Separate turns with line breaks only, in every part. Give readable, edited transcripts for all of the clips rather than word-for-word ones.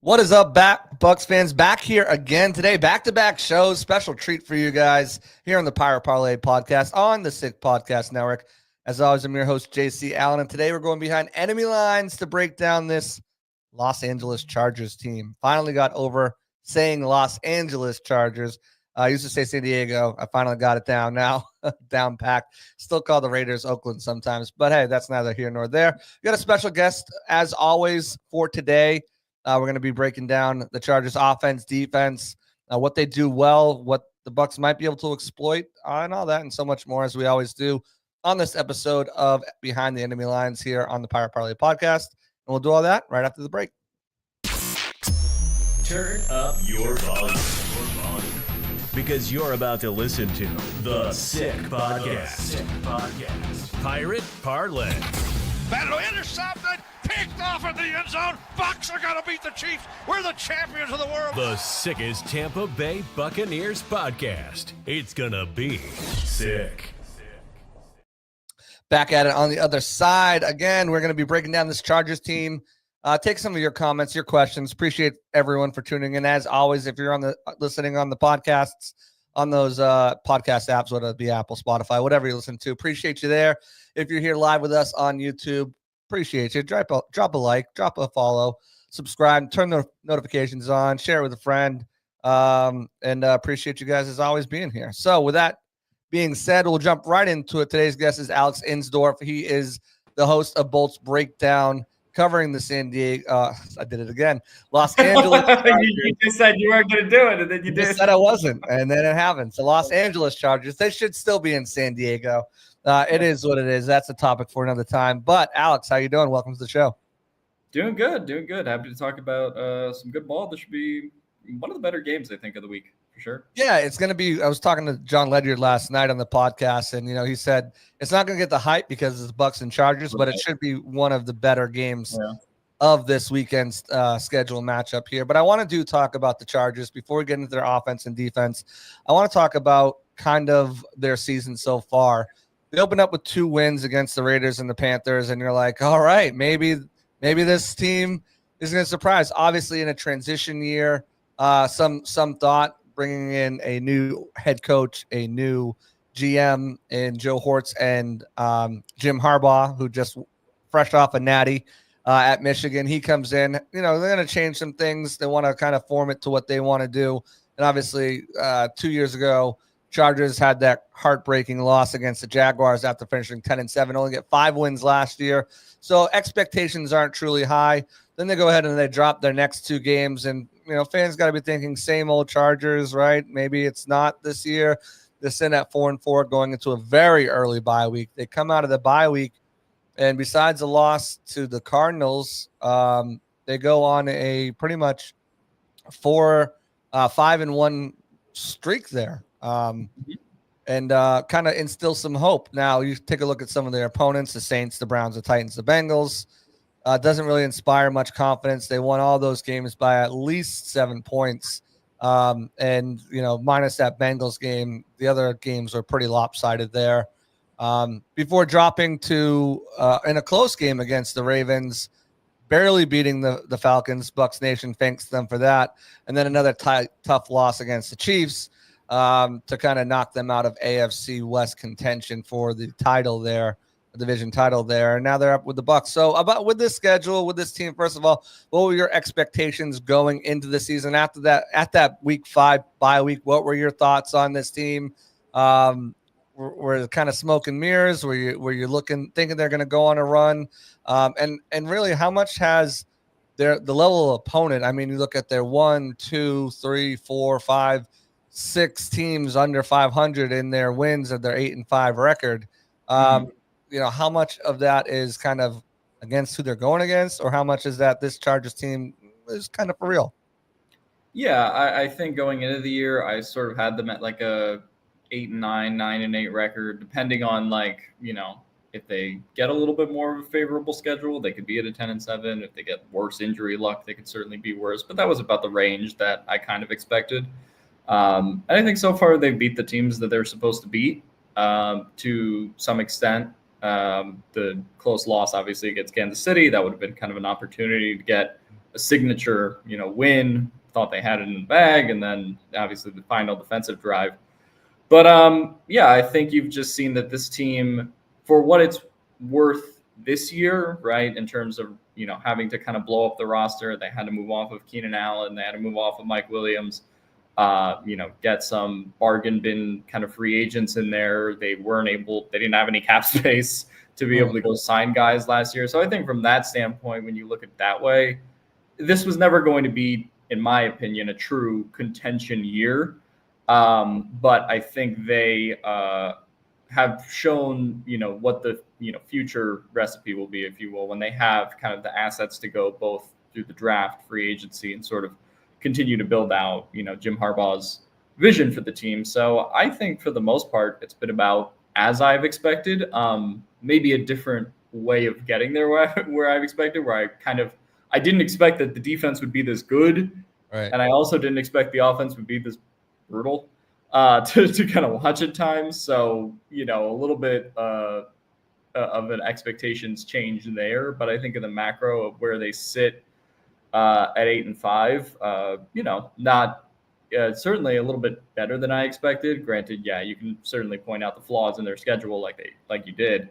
What is up, Bucks fans? Back here again today, back-to-back shows. Special treat for you guys here on the Pirate Parlay podcast on the Sick Podcast Network. As always, I'm your host, JC Allen, and today we're going behind enemy lines to break down this Los Angeles Chargers team. Finally got over saying Los Angeles Chargers. I used to say San Diego. I finally got it down now, down packed. Still call the Raiders Oakland sometimes, but hey, that's neither here nor there. We got a special guest, as always, for today. We're going to be breaking down the Chargers offense, defense, what they do well, what the Bucs might be able to exploit, and all that and so much more, as we always do on this episode of Behind the Enemy Lines here on the Pirate Parlay podcast. And we'll do all that right after the break.
Turn up your volume. Because you're about to listen to the Sick Podcast. Pirate Parlay.
Battle intercepted, picked off in the end zone. Bucs are going to beat the Chiefs. We're the champions of the world.
The sickest Tampa Bay Buccaneers podcast. It's going to be sick.
Back at it on the other side. Again, we're going to be breaking down this Chargers team. Take some of your comments, your questions. Appreciate everyone for tuning in. As always, if you're listening on the podcasts, on those podcast apps, whether it be Apple, Spotify, whatever you listen to, appreciate you there. If you're here live with us on YouTube, appreciate you. Drop a like, drop a follow, subscribe, turn the notifications on, share it with a friend, and appreciate you guys as always being here. So with that being said, we'll jump right into it. Today's guest is Alex Insdorf. He is the host of Bolts Breakdown, covering the San Diego, I did it again, Los Angeles.
You just said you weren't going to do it, and then you did.
Just said I wasn't, and then it happened. So Los Angeles Chargers, they should still be in San Diego. It is what it is. That's a topic for another time. But Alex, how you doing? Welcome to the show.
Doing good. Happy to talk about some good ball. This should be one of the better games, I think, of the week, for sure.
Yeah, it's going to be. I was talking to John Ledyard last night on the podcast, and he said it's not going to get the hype because it's Bucs and Chargers, but it should be one of the better games of this weekend's schedule matchup here. But I want to talk about the Chargers before we get into their offense and defense. I want to talk about kind of their season so far. They opened up with 2 wins against the Raiders and the Panthers, and you're like, all right, maybe this team is going to surprise. Obviously, in a transition year, some thought bringing in a new head coach, a new GM in Joe Hortz and Jim Harbaugh, who just fresh off a natty at Michigan. He comes in. They're going to change some things. They want to kind of form it to what they want to do. And obviously, 2 years ago, Chargers had that heartbreaking loss against the Jaguars after finishing 10-7, only get 5 wins last year. So expectations aren't truly high. Then they go ahead and they drop their next 2 games. And, fans got to be thinking same old Chargers, right? Maybe it's not this year. They're sitting at 4-4 going into a very early bye week. They come out of the bye week, and besides a loss to the Cardinals, they go on a pretty much 5-1 streak there. And kind of instill some hope. Now, you take a look at some of their opponents, the Saints, the Browns, the Titans, the Bengals. Doesn't really inspire much confidence. They won all those games by at least 7 points. And, minus that Bengals game, the other games were pretty lopsided there. Before dropping to in a close game against the Ravens, barely beating the Falcons. Bucs Nation thanks them for that. And then another tough loss against the Chiefs. To kind of knock them out of AFC West contention for the title there, the division title there. And now they're up with the Bucs. So about with this schedule, with this team, first of all, what were your expectations going into the season after that, at that week 5 bye week? What were your thoughts on this team? Were kind of smoke and mirrors? Were you thinking they're going to go on a run? And really, how much has the level of opponent? I mean, you look at their 1, 2, 3, 4, 5, 6 teams under 500 in their wins of their 8-5 record. How much of that is kind of against who they're going against, or how much is that this Chargers team is kind of for real?
Yeah, I think going into the year, I sort of had them at like a 8-9, 9-8 record, depending on if they get a little bit more of a favorable schedule, they could be at a 10-7. If they get worse injury luck, they could certainly be worse. But that was about the range that I kind of expected. And I think so far they've beat the teams that they're supposed to beat to some extent. The close loss, obviously, against Kansas City, that would have been kind of an opportunity to get a signature, win. Thought they had it in the bag, and then obviously the final defensive drive. But I think you've just seen that this team, for what it's worth this year, right, in terms of having to kind of blow up the roster, they had to move off of Keenan Allen, they had to move off of Mike Williams, get some bargain bin kind of free agents in there. They didn't have any cap space to be able to go sign guys last year. So I think from that standpoint, when you look at it that way, this was never going to be, in my opinion, a true contention year. But I think they have shown, what the future recipe will be, if you will, when they have kind of the assets to go both through the draft, free agency, and sort of continue to build out, Jim Harbaugh's vision for the team. So I think for the most part, it's been about as I've expected, maybe a different way of getting there where I've expected, where I didn't expect that the defense would be this good.
Right.
And I also didn't expect the offense would be this brutal to kind of watch at times. So, a little bit of an expectations change there. But I think in the macro of where they sit at 8-5, not certainly a little bit better than I expected. Granted, you can certainly point out the flaws in their schedule like you did.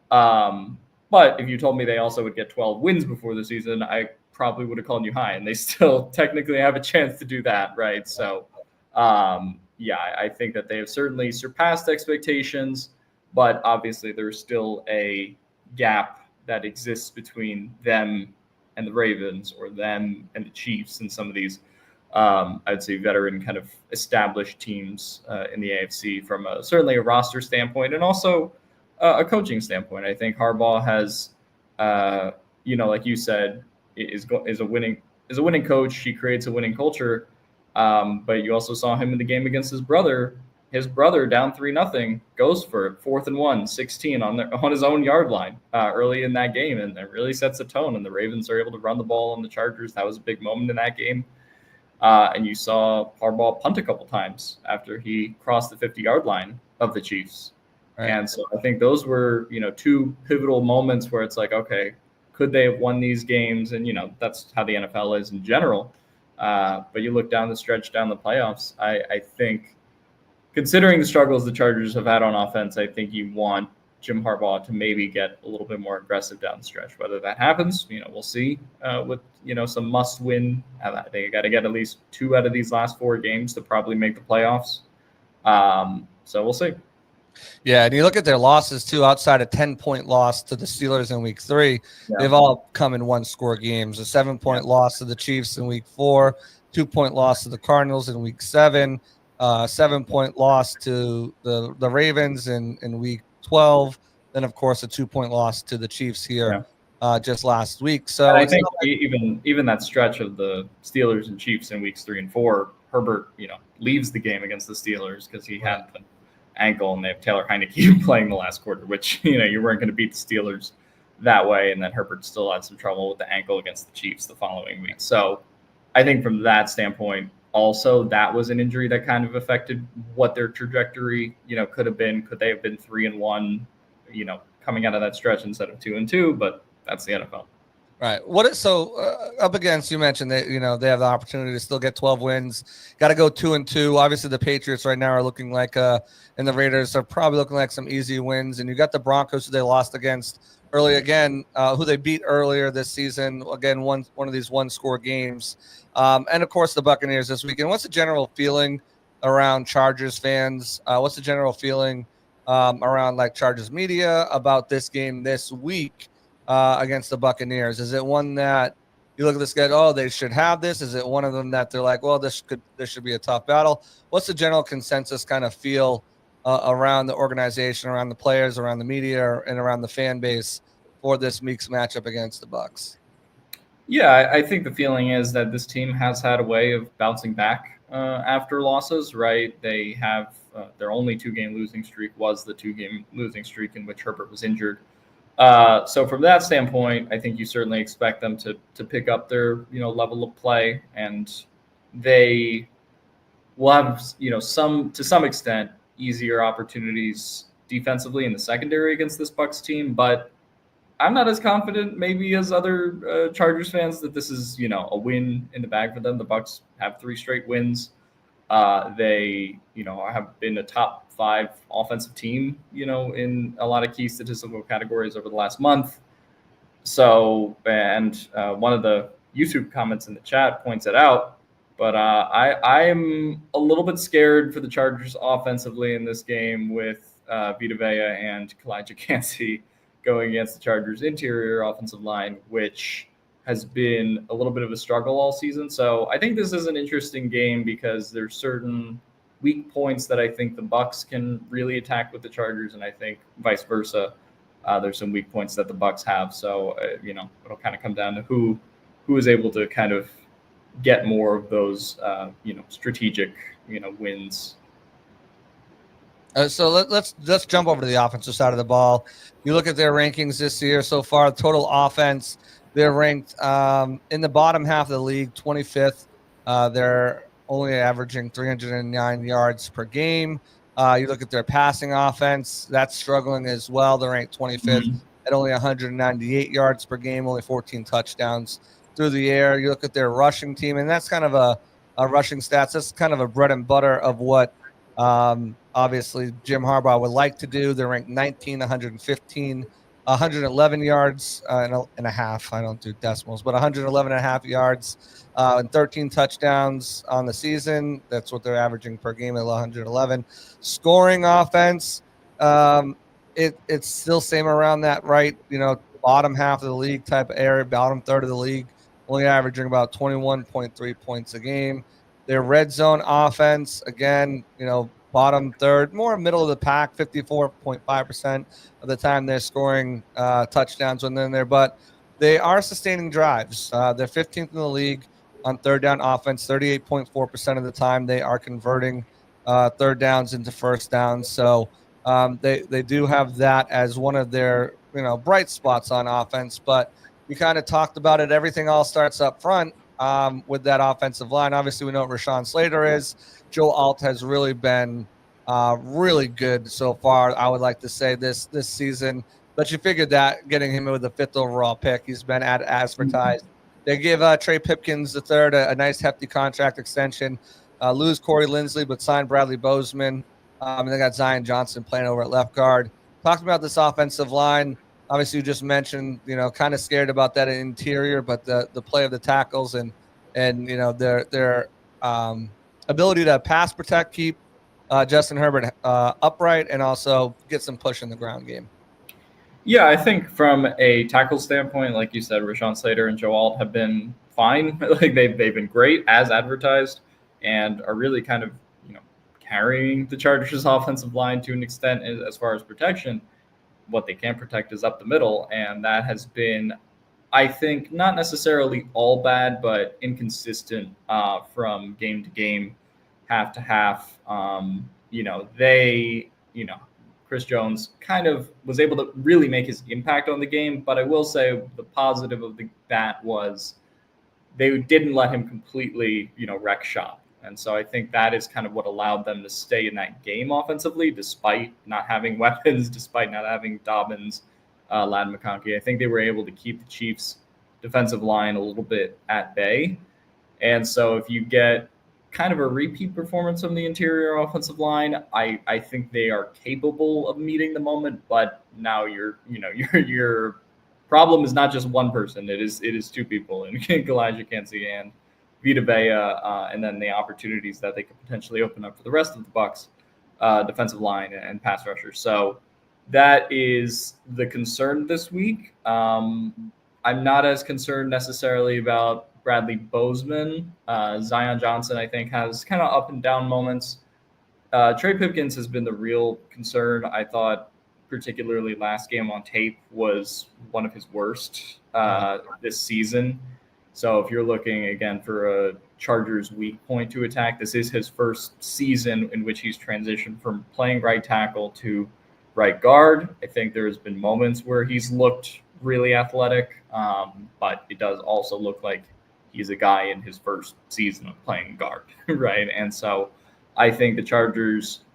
But if you told me they also would get 12 wins before the season, I probably would have called you high, and they still technically have a chance to do that, right? So, I think that they have certainly surpassed expectations, but obviously there's still a gap that exists between them and the Ravens, or them and the Chiefs, and some of these, I'd say, veteran kind of established teams in the AFC from certainly a roster standpoint, and also a coaching standpoint. I think Harbaugh has, like you said, is a winning coach. He creates a winning culture. But you also saw him in the game against his brother. His brother, down 3-0, goes for it, 4th and 1, 16 on his own yard line early in that game, and it really sets the tone. And the Ravens are able to run the ball on the Chargers. That was a big moment in that game. And you saw Harbaugh punt a couple times after he crossed the 50-yard line of the Chiefs. Right. And so I think those were, two pivotal moments where it's like, okay, could they have won these games? And, that's how the NFL is in general. But you look down the stretch, down the playoffs, I think, considering the struggles the Chargers have had on offense, I think you want Jim Harbaugh to maybe get a little bit more aggressive down the stretch. Whether that happens, we'll see with, some must win. They got to get at least 2 out of these last 4 games to probably make the playoffs. So we'll see.
Yeah, and you look at their losses too. Outside a 10-point loss to the Steelers in Week 3, they've all come in 1-score games. A 7-point loss to the Chiefs in Week 4, 2-point loss to the Cardinals in Week 7, 7-point loss to the Ravens in Week 12. Then, of course, a 2-point loss to the Chiefs here just last week. So
and I think even that stretch of the Steelers and Chiefs in Weeks 3 and 4, Herbert, leaves the game against the Steelers because he had the ankle, and they have Taylor Heineke playing the last quarter, which, you weren't going to beat the Steelers that way. And then Herbert still had some trouble with the ankle against the Chiefs the following week. So I think from that standpoint, also that was an injury that kind of affected what their trajectory, could have been. Could they have been 3-1, coming out of that stretch instead of 2-2? But that's the NFL.
Right. Up against, you mentioned that, they have the opportunity to still get 12 wins. Got to go 2-2. Obviously, the Patriots right now are looking like, and the Raiders are probably looking like some easy wins. And you got the Broncos, who they lost against early again, who they beat earlier this season. Again, one of these 1-score games. And of course, the Buccaneers this weekend. What's the general feeling around Chargers fans? What's the general feeling around Chargers media about this game this week against the Buccaneers? Is it one that you look at this guy, oh, they should have this? Is it one of them that they're like, well, this should be a tough battle? What's the general consensus kind of feel around the organization, around the players, around the media, and around the fan base for this week's matchup against the Bucs?
Yeah, I think the feeling is that this team has had a way of bouncing back after losses, right? They have their only 2-game losing streak was the 2-game losing streak in which Herbert was injured. So from that standpoint, I think you certainly expect them to pick up their, level of play, and they will have, to some extent, easier opportunities defensively in the secondary against this Bucs team. But I'm not as confident maybe as other Chargers fans that this is, a win in the bag for them. The Bucs have 3 straight wins. They, have been a top 5 offensive team, in a lot of key statistical categories over the last month. So, and one of the YouTube comments in the chat points it out. But I'm a little bit scared for the Chargers offensively in this game with Vita Vea and Kalijah Kancey going against the Chargers' interior offensive line, which has been a little bit of a struggle all season. So I think this is an interesting game because there's certain weak points that I think the Bucs can really attack with the Chargers, and I think vice versa. There's some weak points that the Bucs have. So, it'll kind of come down to who is able to kind of get more of those, strategic, wins.
So let's jump over to the offensive side of the ball. You look at their rankings this year so far, total offense, they're ranked in the bottom half of the league, 25th. They're only averaging 309 yards per game. You look at their passing offense, that's struggling as well. They're ranked 25th at only 198 yards per game, only 14 touchdowns through the air. You look at their rushing team, and that's kind of a rushing stats. That's kind of a bread and butter of what obviously Jim Harbaugh would like to do. They're ranked 19, 115, 111 yards and a half. I don't do decimals, but 111 and a half yards and 13 touchdowns on the season. That's what they're averaging per game at 111. Scoring offense, it's still same around that, right? Bottom half of the league type of area, bottom third of the league, only averaging about 21.3 points a game. Their red zone offense, again, bottom third, more middle of the pack, 54.5% of the time they're scoring touchdowns when they're in there. But they are sustaining drives. They're 15th in the league on third down offense, 38.4% of the time they are converting third downs into first downs. So they do have that as one of their bright spots on offense. But we kind of talked about it. Everything all starts up front with that offensive line. Obviously, we know what Rashawn Slater is. Joe Alt has really been really good so far, I would like to say, this season. But you figured that getting him with the 5th overall pick, he's been advertised. They give Trey Pipkins III a nice hefty contract extension. Lose Corey Linsley, but signed Bradley Bozeman. And they got Zion Johnson playing over at left guard. Talking about this offensive line, obviously you just mentioned, kind of scared about that interior, but the play of the tackles and their ability to pass protect, keep Justin Herbert upright, and also get some push in the ground game.
Yeah, I think from a tackle standpoint, like you said, Rashawn Slater and Joe Alt have been fine. Like they've been great as advertised and are really kind of carrying the Chargers offensive line to an extent as far as protection. What they can protect is up the middle, and that has been, I think, not necessarily all bad, but inconsistent from game to game, half to half. Chris Jones kind of was able to really make his impact on the game, but I will say the positive of that was they didn't let him completely, wreck shop. And so I think that is kind of what allowed them to stay in that game offensively, despite not having weapons, despite not having Dobbins, Ladd McConkey. I think they were able to keep the Chiefs' defensive line a little bit at bay. And so if you get kind of a repeat performance from the interior offensive line, I think they are capable of meeting the moment. But now your problem is not just one person; it is 2 people, and Kalijah Kancey and Vita Vea, and then the opportunities that they could potentially open up for the rest of the Bucs defensive line and pass rushers. So that is the concern this week. I'm not as concerned necessarily about Bradley Bozeman. Zion Johnson, I think, has kind of up and down moments. Trey Pipkins has been the real concern. I thought particularly last game on tape was one of his worst this season. So if you're looking, again, for a Chargers weak point to attack, this is his first season in which he's transitioned from playing right tackle to right guard. I think there's been moments where he's looked really athletic, but it does also look like he's a guy in his first season of playing guard, right? And so I think the Chargers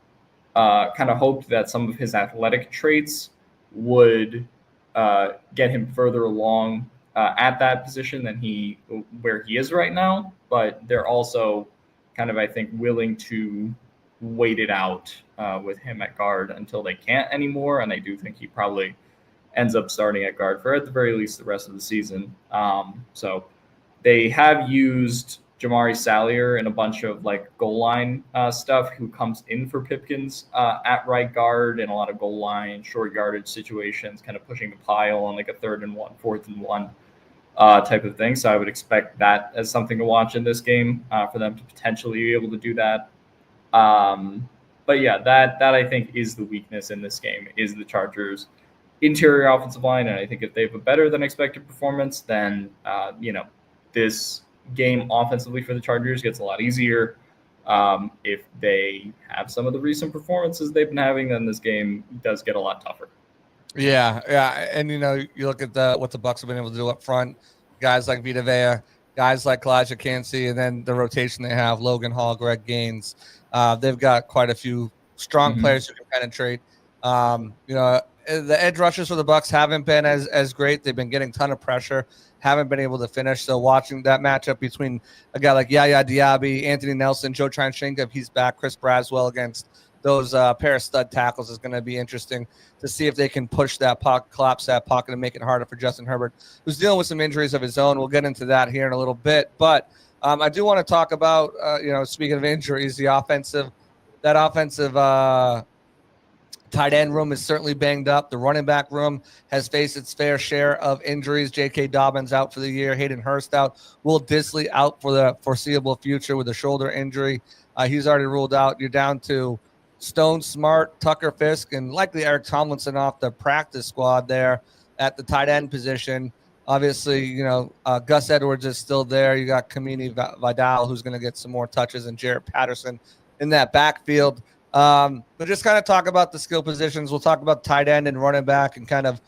kind of hoped that some of his athletic traits would get him further along at that position than where he is right now. But they're also kind of, I think, willing to wait it out with him at guard until they can't anymore. And I do think he probably ends up starting at guard for at the very least the rest of the season. So they have used Jamari Sallier in a bunch of like goal line stuff, who comes in for Pipkins at right guard in a lot of goal line, short yardage situations, kind of pushing the pile on like a 3rd and 1, 4th and 1 type of thing. So I would expect that as something to watch in this game for them to potentially be able to do that. But yeah, that I think is the weakness in this game, is the Chargers' interior offensive line. And I think if they have a better than expected performance, then this game offensively for the Chargers gets a lot easier. If they have some of the recent performances they've been having, then this game does get a lot tougher.
Yeah. And, you look at what the Bucs have been able to do up front, guys like Vita Vea, guys like Elijah Cansey, and then the rotation they have, Logan Hall, Greg Gaines. They've got quite a few strong players who can penetrate. The edge rushers for the Bucs haven't been as great. They've been getting a ton of pressure, haven't been able to finish. So watching that matchup between a guy like Yaya Diaby, Anthony Nelson, Joe Tryon-Shinka, if he's back, Chris Braswell against those pair of stud tackles is going to be interesting to see if they can push that pocket, collapse that pocket, and make it harder for Justin Herbert, who's dealing with some injuries of his own. We'll get into that here in a little bit. But I do want to talk about, speaking of injuries, that offensive tight end room is certainly banged up. The running back room has faced its fair share of injuries. J.K. Dobbins out for the year. Hayden Hurst out. Will Dissly out for the foreseeable future with a shoulder injury. He's already ruled out. You're down to Stone Smart, Tucker Fisk, and likely Eric Tomlinson off the practice squad there at the tight end position. Obviously, Gus Edwards is still there. You got Kamini Vidal, who's going to get some more touches, and Jarrett Patterson in that backfield. But just kind of talk about the skill positions. We'll talk about tight end and running back and kind of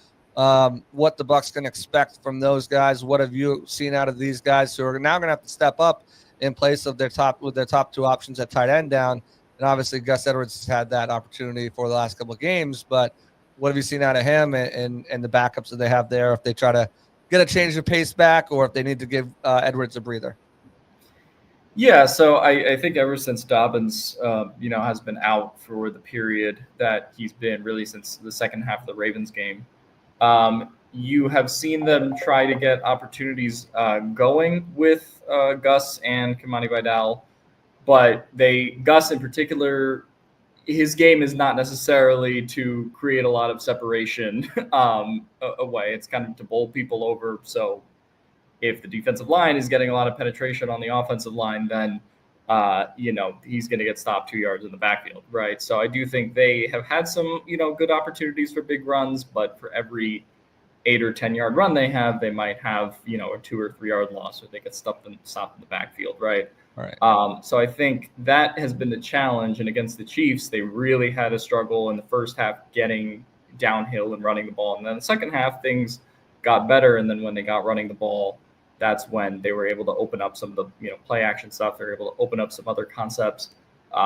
what the Bucs can expect from those guys. What have you seen out of these guys who are now going to have to step up in place of their top two options at tight end down? And obviously Gus Edwards has had that opportunity for the last couple of games, but what have you seen out of him and the backups that they have there if they try to get a change of pace back or if they need to give Edwards a breather?
Yeah, so I think ever since Dobbins, has been out for the period that he's been, really since the second half of the Ravens game, you have seen them try to get opportunities going with Gus and Kamani Vidal, but Gus in particular, his game is not necessarily to create a lot of separation away. It's kind of to bowl people over. So if the defensive line is getting a lot of penetration on the offensive line, then, he's going to get stopped 2 yards in the backfield, right? So I do think they have had some, good opportunities for big runs, but for every 8 or 10 yard run they have, they might have, a 2 or 3 yard loss or they get stopped in the backfield, right?
Right.
So I think that has been the challenge. And against the Chiefs, they really had a struggle in the first half getting downhill and running the ball. And then the second half, things got better. And then when they got running the ball, that's when they were able to open up some of the play action stuff. They were able to open up some other concepts.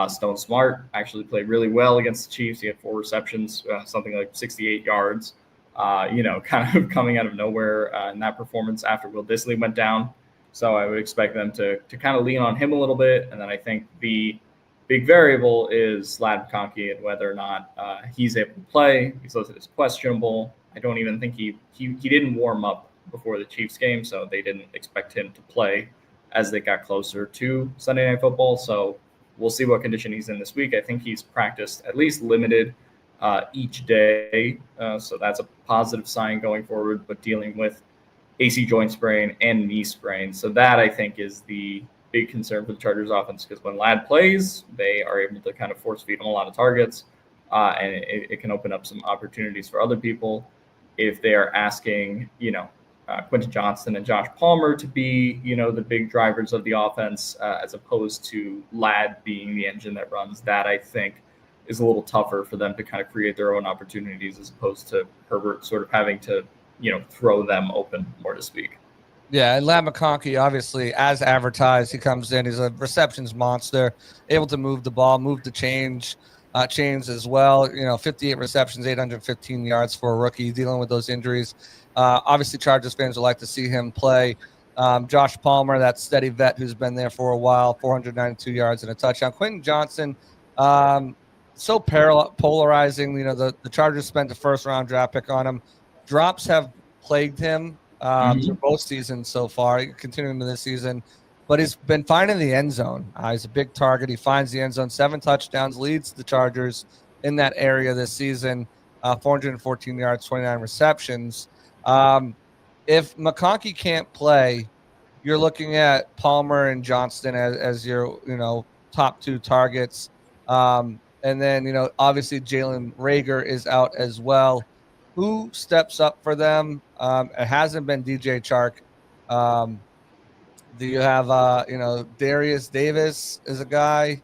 Stone Smart actually played really well against the Chiefs. He had 4 receptions, something like 68 yards, kind of coming out of nowhere in that performance after Will Dissly went down. So I would expect them to kind of lean on him a little bit. And then I think the big variable is Ladd McConkey and whether or not he's able to play. He's listed as questionable. I don't even think he didn't warm up before the Chiefs game, so they didn't expect him to play as they got closer to Sunday Night Football. So we'll see what condition he's in this week. I think he's practiced at least limited each day. So that's a positive sign going forward, but dealing with AC joint sprain and knee sprain. So that I think is the big concern for the Chargers offense, because when Ladd plays, they are able to kind of force feed him a lot of targets, and it can open up some opportunities for other people. If they are asking, Quentin Johnston and Josh Palmer to be, the big drivers of the offense, as opposed to Ladd being the engine that runs, that I think is a little tougher for them to kind of create their own opportunities, as opposed to Herbert sort of having to, throw them open, more to speak.
Yeah, and Ladd McConkey, obviously, as advertised, he comes in. He's a receptions monster, able to move the ball, move the change. chains as well. 58 receptions, 815 yards for a rookie dealing with those injuries. Obviously, Chargers fans would like to see him play. Josh Palmer, that steady vet who's been there for a while, 492 yards and a touchdown. Quentin Johnson, so polarizing. The Chargers spent a first-round draft pick on him. Drops have plagued him through both seasons so far, continuing to this season. But he's been fine in the end zone. He's a big target. He finds the end zone, 7 touchdowns, leads the Chargers in that area this season, 414 yards, 29 receptions. If McConkey can't play, you're looking at Palmer and Johnston as your, top 2 targets. And then, obviously Jalen Reagor is out as well. Who steps up for them? It hasn't been DJ Chark. Do you have, Darius Davis is a guy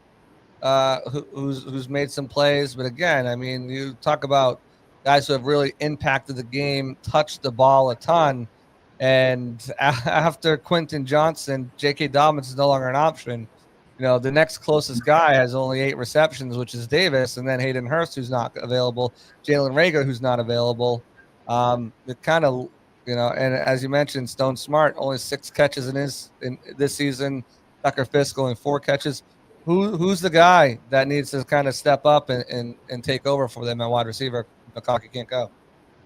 who's made some plays. But again, I mean, you talk about guys who have really impacted the game, touched the ball a ton. And after Quentin Johnson, J.K. Dobbins is no longer an option. The next closest guy has only 8 receptions, which is Davis, and then Hayden Hurst, who's not available, Jalen Reagor, who's not available. It kind of, and as you mentioned, Stone Smart only 6 catches in this season. Tucker Fisk only 4 catches. Who's the guy that needs to kind of step up and take over for them at wide receiver? McConkey can't go.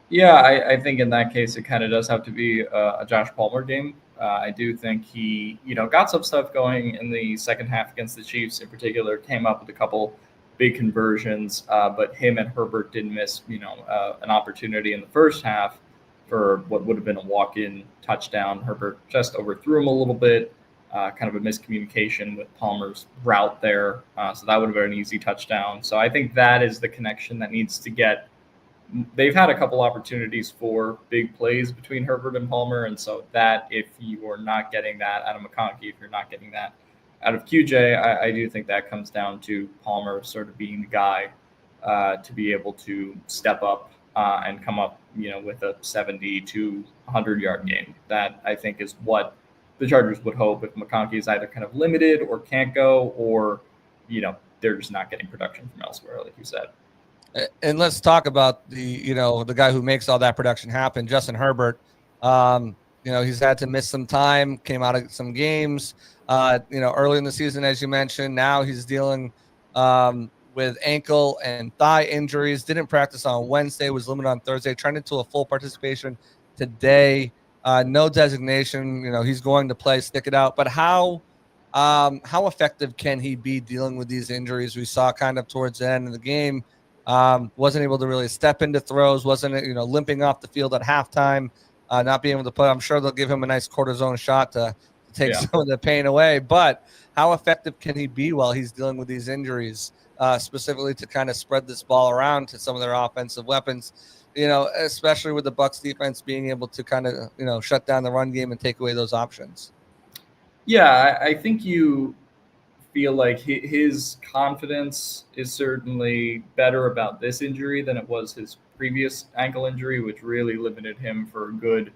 Yeah, I think in that case, it kind of does have to be a Josh Palmer game. I do think he, got some stuff going in the second half against the Chiefs in particular, came up with a couple big conversions, but him and Herbert did miss, an opportunity in the first half for what would have been a walk-in touchdown. Herbert just overthrew him a little bit, kind of a miscommunication with Palmer's route there. So that would have been an easy touchdown. So I think that is the connection that needs to get. They've had a couple opportunities for big plays between Herbert and Palmer. And so that, if you are not getting that out of McConkey, if you're not getting that out of QJ, I do think that comes down to Palmer sort of being the guy to be able to step up and come up, with a 70 to 100-yard game. That, I think, is what the Chargers would hope if McConkey is either kind of limited or can't go, or, they're just not getting production from elsewhere, like you said.
And let's talk about the guy who makes all that production happen, Justin Herbert. He's had to miss some time, came out of some games, early in the season, as you mentioned. Now he's dealing with ankle and thigh injuries. Didn't practice on Wednesday, was limited on Thursday, turned into a full participation today. No designation. He's going to play, stick it out. But how effective can he be dealing with these injuries? We saw kind of towards the end of the game. Wasn't able to really step into throws, wasn't, limping off the field at halftime, not being able to play. I'm sure they'll give him a nice cortisone shot to take some of the pain away. But how effective can he be while he's dealing with these injuries, specifically to kind of spread this ball around to some of their offensive weapons, especially with the Bucs defense being able to kind of, shut down the run game and take away those options?
Yeah, I think you feel like his confidence is certainly better about this injury than it was his previous ankle injury, which really limited him for a good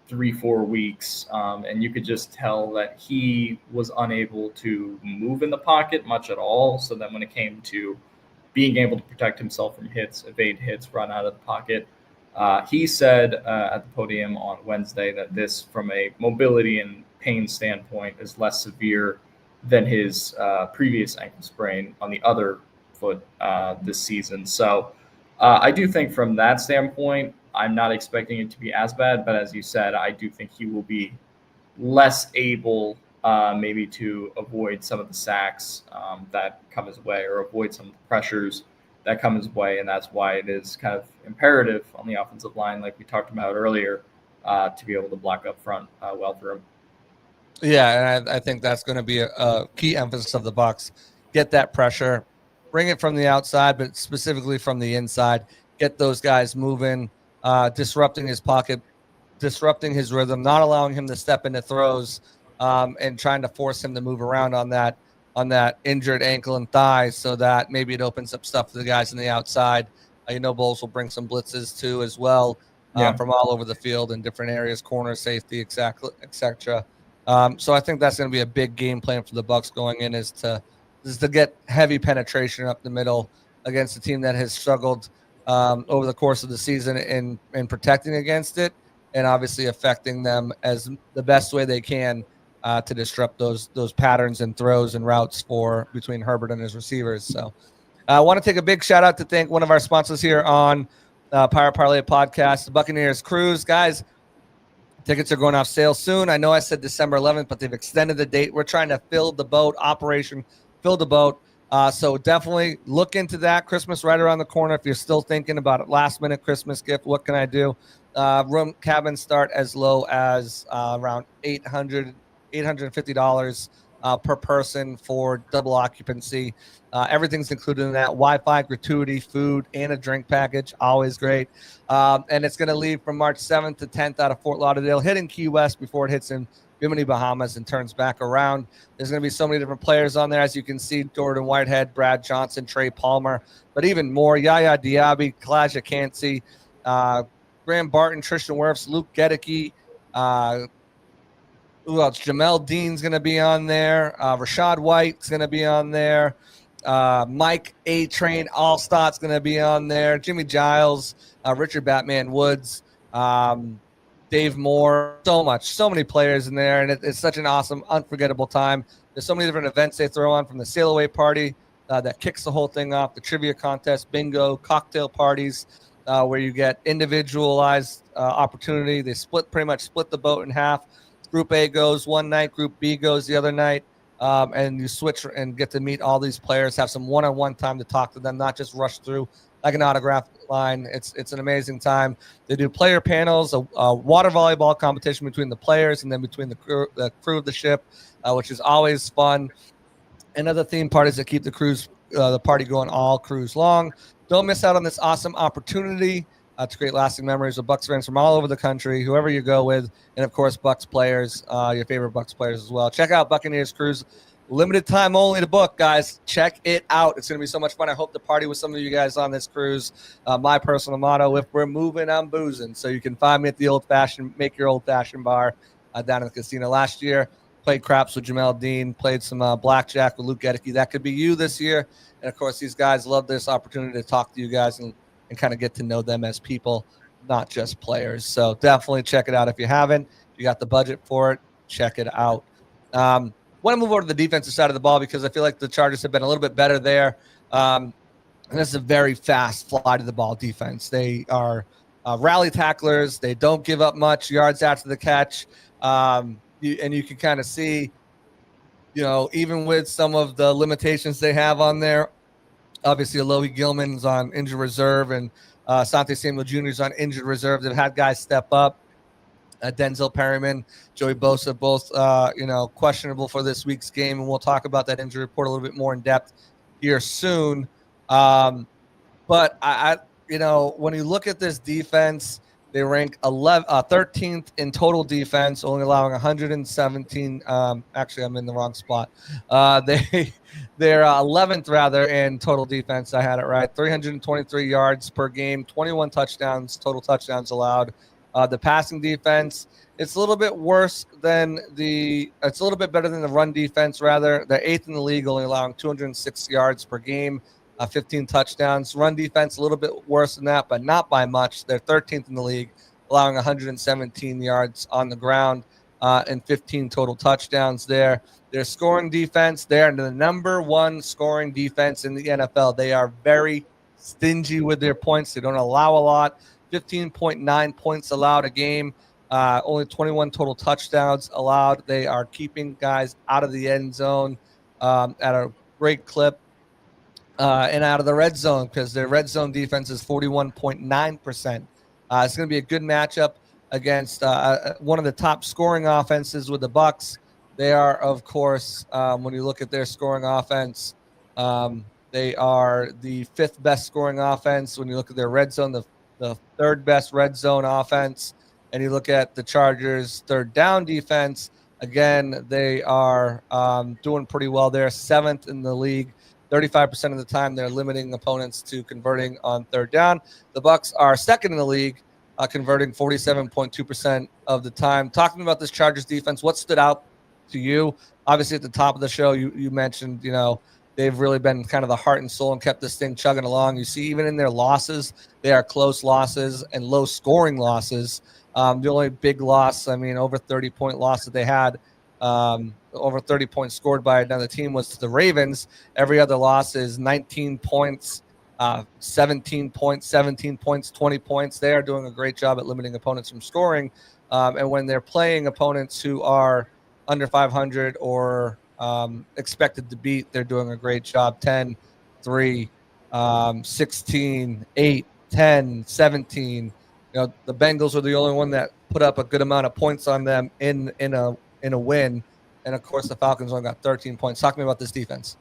3-4 weeks. And you could just tell that he was unable to move in the pocket much at all. So then when it came to being able to protect himself from hits, evade hits, run out of the pocket, he said at the podium on Wednesday that this, from a mobility and pain standpoint, is less severe than his previous ankle sprain on the other foot this season. So I do think from that standpoint, I'm not expecting it to be as bad. But as you said, I do think he will be less able maybe to avoid some of the sacks that come his way, or avoid some of the pressures that come his way. And that's why it is kind of imperative on the offensive line, like we talked about earlier, to be able to block up front well through him.
Yeah, and I think that's going to be a key emphasis of the Bucs. Get that pressure, bring it from the outside, but specifically from the inside. Get those guys moving, disrupting his pocket, disrupting his rhythm, not allowing him to step into throws, and trying to force him to move around on that injured ankle and thigh, so that maybe it opens up stuff for the guys on the outside. Bowles will bring some blitzes too as well, from all over the field in different areas, corner, safety, etc. So I think that's going to be a big game plan for the Bucs going in, is to get heavy penetration up the middle, against a team that has struggled over the course of the season in protecting against it, and obviously affecting them as the best way they can to disrupt those patterns and throws and routes for between Herbert and his receivers. So I want to take a big shout out to thank one of our sponsors here on Pirate Parlay podcast, the Buccaneers Cruise. Guys, tickets are going off sale soon. I know I said December 11th, but they've extended the date. We're trying to fill the boat, Operation Fill the Boat. So definitely look into that. Christmas right around the corner. If you're still thinking about it, last minute Christmas gift, what can I do? Room cabins start as low as around $850 per person for double occupancy. Everything's included in that. Wi-Fi, gratuity, food, and a drink package. Always great. And it's going to leave from March 7th to 10th out of Fort Lauderdale, hitting Key West before it hits in Bimini, Bahamas, and turns back around. There's going to be so many different players on there. As you can see, Jordan Whitehead, Brad Johnson, Trey Palmer, but even more, Yaya Diaby, Kalijah Cansey, Graham Barton, Tristan Wirfs, Luke Gedicke, who else? Jamel Dean's going to be on there. Rashad White's going to be on there. Mike A-Train Allstott's going to be on there. Jimmy Giles, Richard Batman Woods, Dave Moore, so many players in there, and it's such an awesome, unforgettable time. There's so many different events they throw on, from the sail away party that kicks the whole thing off, the trivia contest, bingo, cocktail parties, where you get individualized opportunity. They pretty much split the boat in half. Group A goes one night, Group B goes the other night, and you switch and get to meet all these players, have some one-on-one time to talk to them, not just rush through like an autograph line. It's an amazing time. They do player panels, a water volleyball competition between the players and then between the crew of the ship, which is always fun. And other theme parties that keep the party going all cruise long. Don't miss out on this awesome opportunity to create lasting memories with Bucs fans from all over the country, whoever you go with, and of course Bucs players, your favorite Bucs players as well. Check out Buccaneers Cruise. Limited time only to book, guys. Check it out. It's going to be so much fun. I hope to party with some of you guys on this cruise. My personal motto: if we're moving, I'm boozing. So you can find me at the Make Your Old Fashioned bar down in the casino. Last year, played craps with Jamel Dean, played some blackjack with Luke Gedicke. That could be you this year. And of course, these guys love this opportunity to talk to you guys and kind of get to know them as people, not just players. So definitely check it out if you haven't. If you got the budget for it, check it out. Want to move over to the defensive side of the ball because I feel like the Chargers have been a little bit better there. And this is a very fast fly to the ball defense. They are rally tacklers. They don't give up much yards after the catch. And you can kind of see, even with some of the limitations they have on there, obviously Alohi Gilman's on injured reserve and Sante Samuel Jr. is on injured reserve. They've had guys step up. Denzel Perryman, Joey Bosa, both questionable for this week's game, and we'll talk about that injury report a little bit more in depth here soon. But I when you look at this defense, they rank 13th in total defense, only allowing 117. Actually, I'm in the wrong spot. They're 11th rather in total defense. I had it right. 323 yards per game, 21 touchdowns, total touchdowns allowed. The passing defense, it's a little bit worse than it's a little bit better than the run defense, rather. They're 8th in the league, only allowing 206 yards per game, 15 touchdowns. Run defense, a little bit worse than that, but not by much. They're 13th in the league, allowing 117 yards on the ground and 15 total touchdowns there. Their scoring defense, they're the number one scoring defense in the NFL. They are very stingy with their points. They don't allow a lot. 15.9 points allowed a game, only 21 total touchdowns allowed. They are keeping guys out of the end zone at a great clip and out of the red zone because their red zone defense is 41.9%. It's going to be a good matchup against one of the top scoring offenses with the Bucs. They are, of course, when you look at their scoring offense, they are the 5th best scoring offense. When you look at their red zone, the 3rd best red zone offense, and you look at the Chargers' third down defense, again, they are doing pretty well. They're 7th in the league. 35% of the time, they're limiting opponents to converting on third down. The Bucs are 2nd in the league, converting 47.2% of the time. Talking about this Chargers defense, what stood out to you? Obviously, at the top of the show, you mentioned, they've really been kind of the heart and soul and kept this thing chugging along. You see, even in their losses, they are close losses and low scoring losses. The only big loss, over 30-point loss that they had, over 30 points scored by another team, was to the Ravens. Every other loss is 19 points, 17 points, 17 points, 20 points. They are doing a great job at limiting opponents from scoring. And when they're playing opponents who are under 500 or expected to beat, they're doing a great job. 10, 3, 16, 8, 10, 17. The Bengals were the only one that put up a good amount of points on them in a win. And of course, the Falcons only got 13 points. Talk to me about this defense.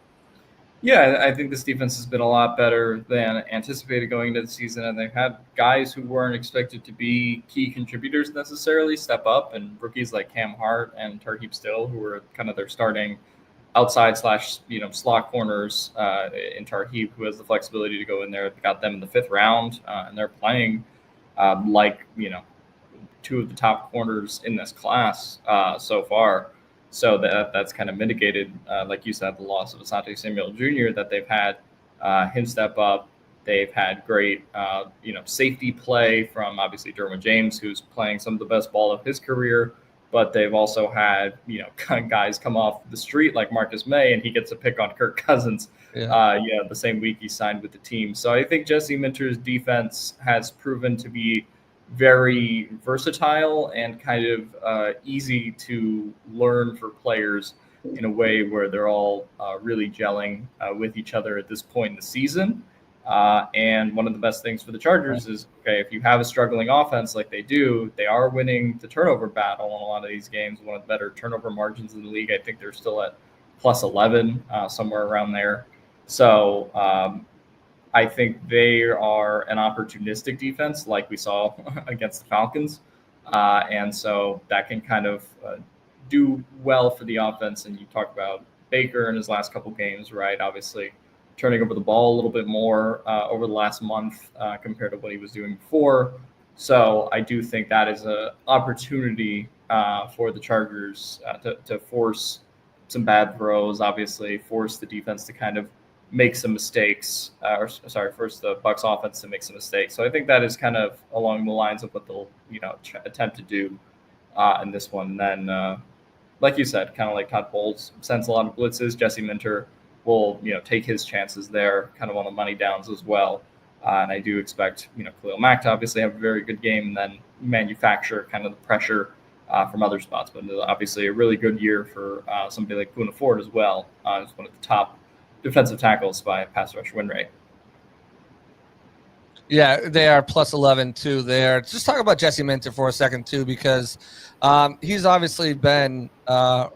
Yeah, I think this defense has been a lot better than anticipated going into the season, and they've had guys who weren't expected to be key contributors necessarily step up, and rookies like Cam Hart and Tarheeb Still, who were kind of their starting outside / slot corners in Tarheeb, who has the flexibility to go in there. Got them in the 5th round, and they're playing two of the top corners in this class so far. So that's kind of mitigated, like you said, the loss of Asante Samuel Jr. that they've had him step up. They've had great, safety play from obviously Derwin James, who's playing some of the best ball of his career. But they've also had, guys come off the street like Marcus May, and he gets a pick on Kirk Cousins. The same week he signed with the team. So I think Jesse Minter's defense has proven to be very versatile and kind of easy to learn for players in a way where they're all really gelling with each other at this point in the season. And one of the best things for the Chargers is, if you have a struggling offense like they do, they are winning the turnover battle in a lot of these games, one of the better turnover margins in the league. I think they're still at plus 11, somewhere around there. So I think they are an opportunistic defense like we saw against the Falcons. And so that can kind of do well for the offense. And you talk about Baker in his last couple games, right? Obviously turning over the ball a little bit more over the last month compared to what he was doing before. So I do think that is an opportunity for the Chargers to force some bad throws, obviously force the defense to kind of make some mistakes, force the Bucs offense to make some mistakes. So I think that is kind of along the lines of what they'll, attempt to do in this one. And then, like you said, kind of like Todd Bowles sends a lot of blitzes. Jesse Minter will, take his chances there, kind of on the money downs as well. And I do expect, Khalil Mack to obviously have a very good game and then manufacture kind of the pressure from other spots. But obviously a really good year for somebody like Poona Ford as well. He's one of the top defensive tackles by pass rush win rate.
Yeah, they are plus 11 too there. Just talk about Jesse Minter for a second too, because he's obviously been a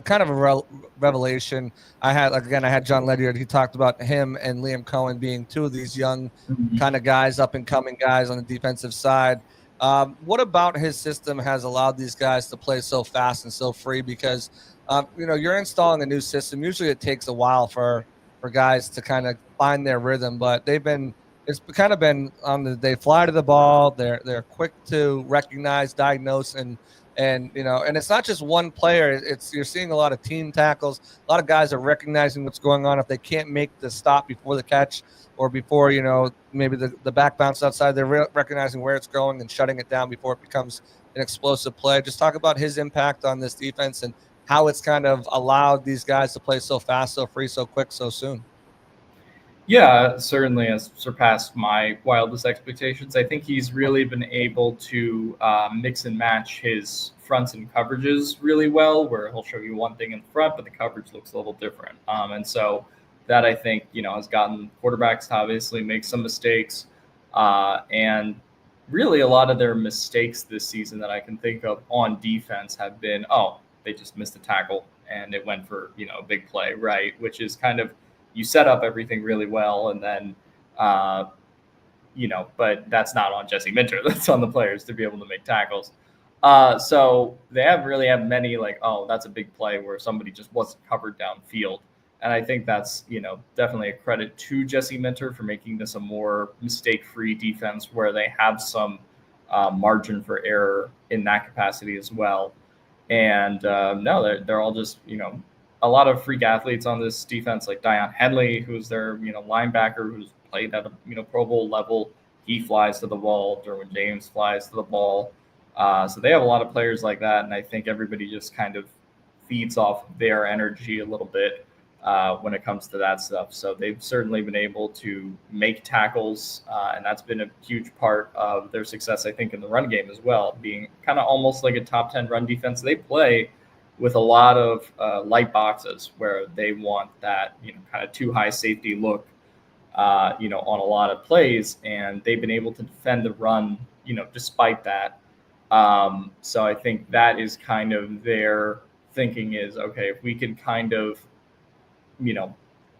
kind of a revelation. I had John Ledyard. He talked about him and Liam Cohen being two of these young kind of guys, up and coming guys on the defensive side. What about his system has allowed these guys to play so fast and so free? Because you're installing a new system. Usually it takes a while for guys to kind of find their rhythm, but it's kind of been they fly to the ball. They're quick to recognize, diagnose, and it's not just one player. You're seeing a lot of team tackles. A lot of guys are recognizing what's going on. If they can't make the stop before the catch or before, maybe the back bounce outside, they're recognizing where it's going and shutting it down before it becomes an explosive play. Just talk about his impact on this defense and how it's kind of allowed these guys to play so fast, so free, so quick, so soon.
Yeah, certainly has surpassed my wildest expectations. I think he's really been able to mix and match his fronts and coverages really well, where he'll show you one thing in the front, but the coverage looks a little different. And so that, I think, has gotten quarterbacks to obviously make some mistakes. And really a lot of their mistakes this season that I can think of on defense have been, they just missed a tackle and it went for, a big play, right? Which is kind of, you set up everything really well, and then, but that's not on Jesse Minter. That's on the players to be able to make tackles. So they haven't really had many that's a big play where somebody just wasn't covered downfield. And I think that's, definitely a credit to Jesse Minter for making this a more mistake-free defense where they have some margin for error in that capacity as well. And they're all just, a lot of freak athletes on this defense, like Dion Henley, who's their linebacker, who's played at a Pro Bowl level. He flies to the ball. Derwin James flies to the ball. So they have a lot of players like that, and I think everybody just kind of feeds off their energy a little bit when it comes to that stuff. So they've certainly been able to make tackles, and that's been a huge part of their success, I think, in the run game as well, being kind of almost like a top 10 run defense. They play with a lot of light boxes where they want that kind of too high safety look on a lot of plays, and they've been able to defend the run despite that. So I think that is kind of their thinking is, okay, if we can kind of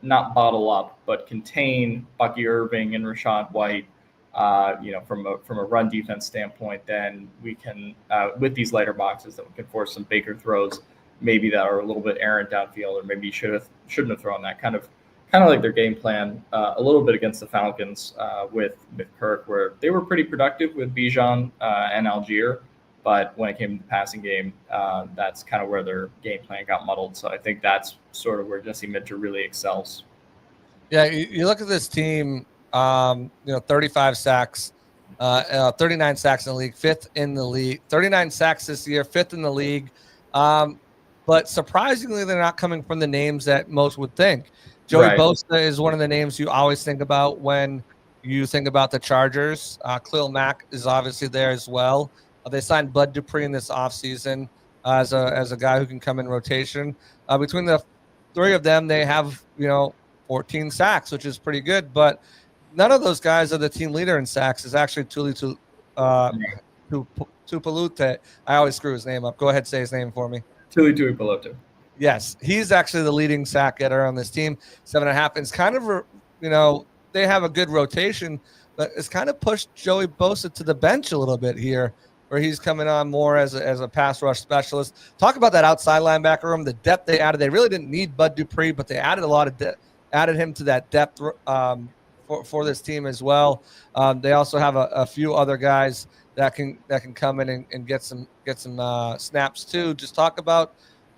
not bottle up but contain Bucky Irving and Rashad White from a run defense standpoint, then we can, with these lighter boxes, that we can force some Baker throws, maybe that are a little bit errant downfield, or maybe shouldn't have thrown that. Kind of like their game plan a little bit against the Falcons with Kirk, where they were pretty productive with Bijan and Algier, but when it came to the passing game, that's kind of where their game plan got muddled. So I think that's sort of where Jesse Minter really excels.
Yeah, you look at this team. 35 sacks, 39 sacks in the league, fifth in the league, 39 sacks this year, fifth in the league. But surprisingly, they're not coming from the names that most would think. Joey Bosa is one of the names you always think about when you think about the Chargers. Khalil Mack is obviously there as well. They signed Bud Dupree in this offseason as a guy who can come in rotation. Between the three of them, they have 14 sacks, which is pretty good. But none of those guys are the team leader in sacks. Is actually Tuli Tuipulotu. I always screw his name up. Go ahead, say his name for me.
Tuli Tuipulotu.
Yes, he's actually the leading sack getter on this team, 7.5. It's kind of, they have a good rotation, but it's kind of pushed Joey Bosa to the bench a little bit here, where he's coming on more as a pass rush specialist. Talk about that outside linebacker room, the depth they added. They really didn't need Bud Dupree, but they added a lot of added him to that depth for this team as well. They also have a few other guys that can come in and get some snaps too. Just talk about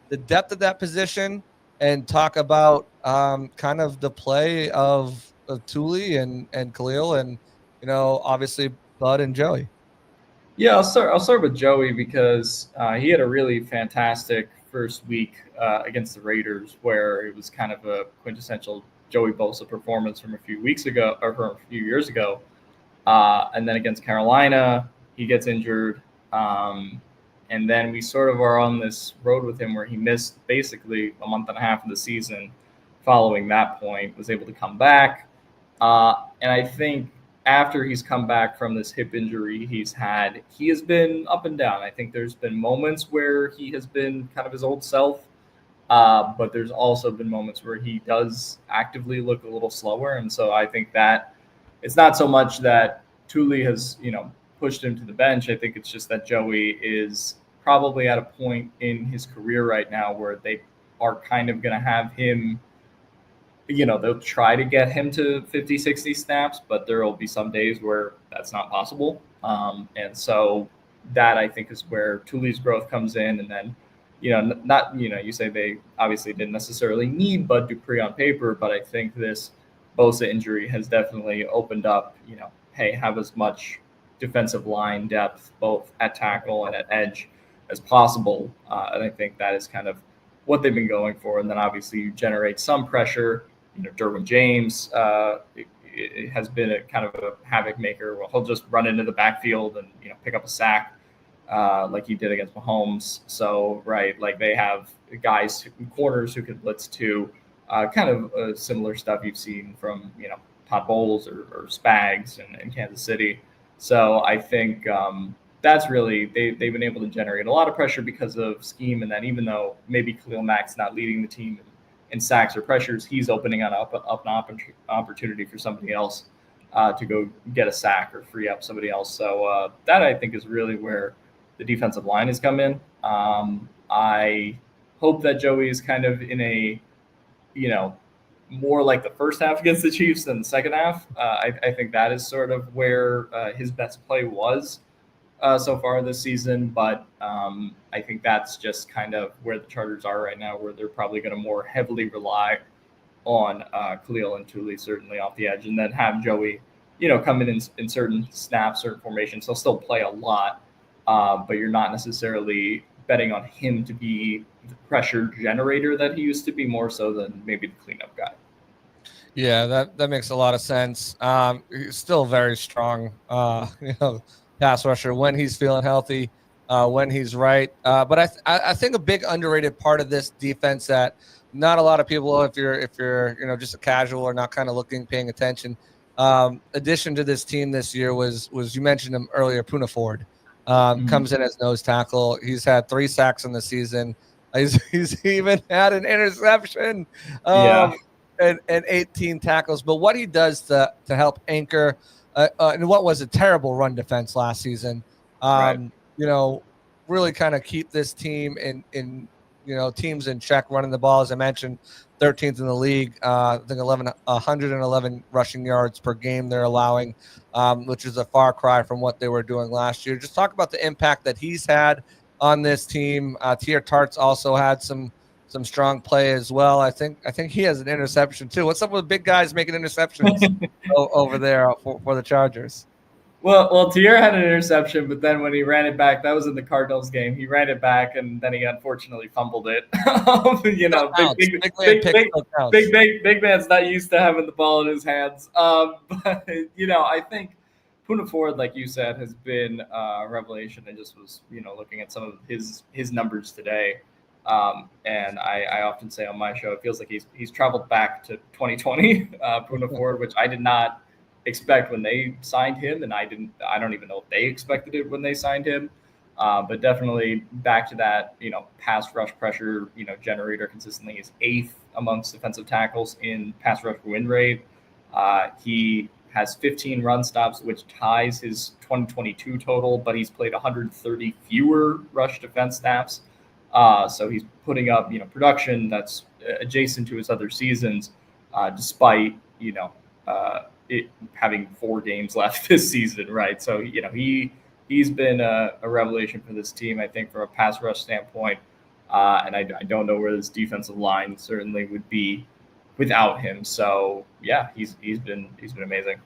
the depth of that position and talk about kind of the play of Tuli and Khalil and obviously Bud and Joey.
Yeah, I'll start with Joey because he had a really fantastic first week against the Raiders, where it was kind of a quintessential Joey Bosa performance from a few weeks ago or from a few years ago. And then against Carolina, he gets injured. And then we sort of are on this road with him where he missed basically a month and a half of the season. Following that point, was able to come back. And I think after he's come back from this hip injury he has been up and down. I think there's been moments where he has been kind of his old self, but there's also been moments where he does actively look a little slower. And so I think that it's not so much that Tuli has, pushed him to the bench. I think it's just that Joey is probably at a point in his career right now where they are kind of going to have him, they'll try to get him to 50, 60 snaps, but there will be some days where that's not possible. And so that I think is where Tuli's growth comes in. And then, you say they obviously didn't necessarily need Bud Dupree on paper, but I think this Bosa injury has definitely opened up, hey, have as much defensive line depth, both at tackle and at edge, as possible. And I think that is kind of what they've been going for. And then obviously you generate some pressure. Derwin James it has been a kind of a havoc maker. Where he'll just run into the backfield and pick up a sack like he did against Mahomes. So like they have guys, corners who can blitz too. Kind of similar stuff you've seen from Todd Bowles or Spags in Kansas City. So I think that's really they've been able to generate a lot of pressure because of scheme, and then even though maybe Khalil Mack's not leading the team in sacks or pressures, he's opening up an opportunity for somebody else to go get a sack or free up somebody else. So that I think is really where the defensive line has come in. I hope that Joey is kind of in a more like the first half against the Chiefs than the second half. I think that is sort of where his best play was. so far this season, but I think that's just kind of where the Chargers are right now, where they're probably going to more heavily rely on Khalil and Tuli certainly off the edge, and then have Joey, come in certain snaps, certain formations. He'll still play a lot, but you're not necessarily betting on him to be the pressure generator that he used to be, more so than maybe the cleanup guy.
Yeah, that makes a lot of sense. He's still very strong, pass rusher when he's feeling healthy, when he's right. But I think a big underrated part of this defense that not a lot of people, if you're just a casual or not kind of paying attention, addition to this team this year was you mentioned him earlier, Poona Ford. Comes in as nose tackle. He's had 3 sacks in the season. He's even had an interception. And 18 tackles. But what he does to help anchor and what was a terrible run defense last season, really kind of keep this team in teams in check, running the ball. As I mentioned, 13th in the league. I think 111 rushing yards per game they're allowing, which is a far cry from what they were doing last year. Just talk about the impact that he's had on this team. Tier Tart's also had some strong play as well. I think he has an interception too. What's up with big guys making interceptions over there for the Chargers?
Well, Tier had an interception, but then when he ran it back, that was in the Cardinals game. He ran it back, and then he unfortunately fumbled it. Big man's not used to having the ball in his hands. But I think Poona Ford, like you said, has been a revelation. I just was looking at some of his numbers today. And I often say on my show, it feels like he's traveled back to 2020, Poona Ford, which I did not expect when they signed him, and I don't even know if they expected it when they signed him. But definitely back to that, pass rush pressure, generator consistently. Is 8th amongst defensive tackles in pass rush win rate. He has 15 run stops, which ties his 2022 total, but he's played 130 fewer rush defense snaps. So he's putting up, production that's adjacent to his other seasons, despite, it having 4 games left this season, right? So, he's been a revelation for this team, I think, from a pass rush standpoint. And I don't know where this defensive line certainly would be without him. So, yeah, he's been amazing.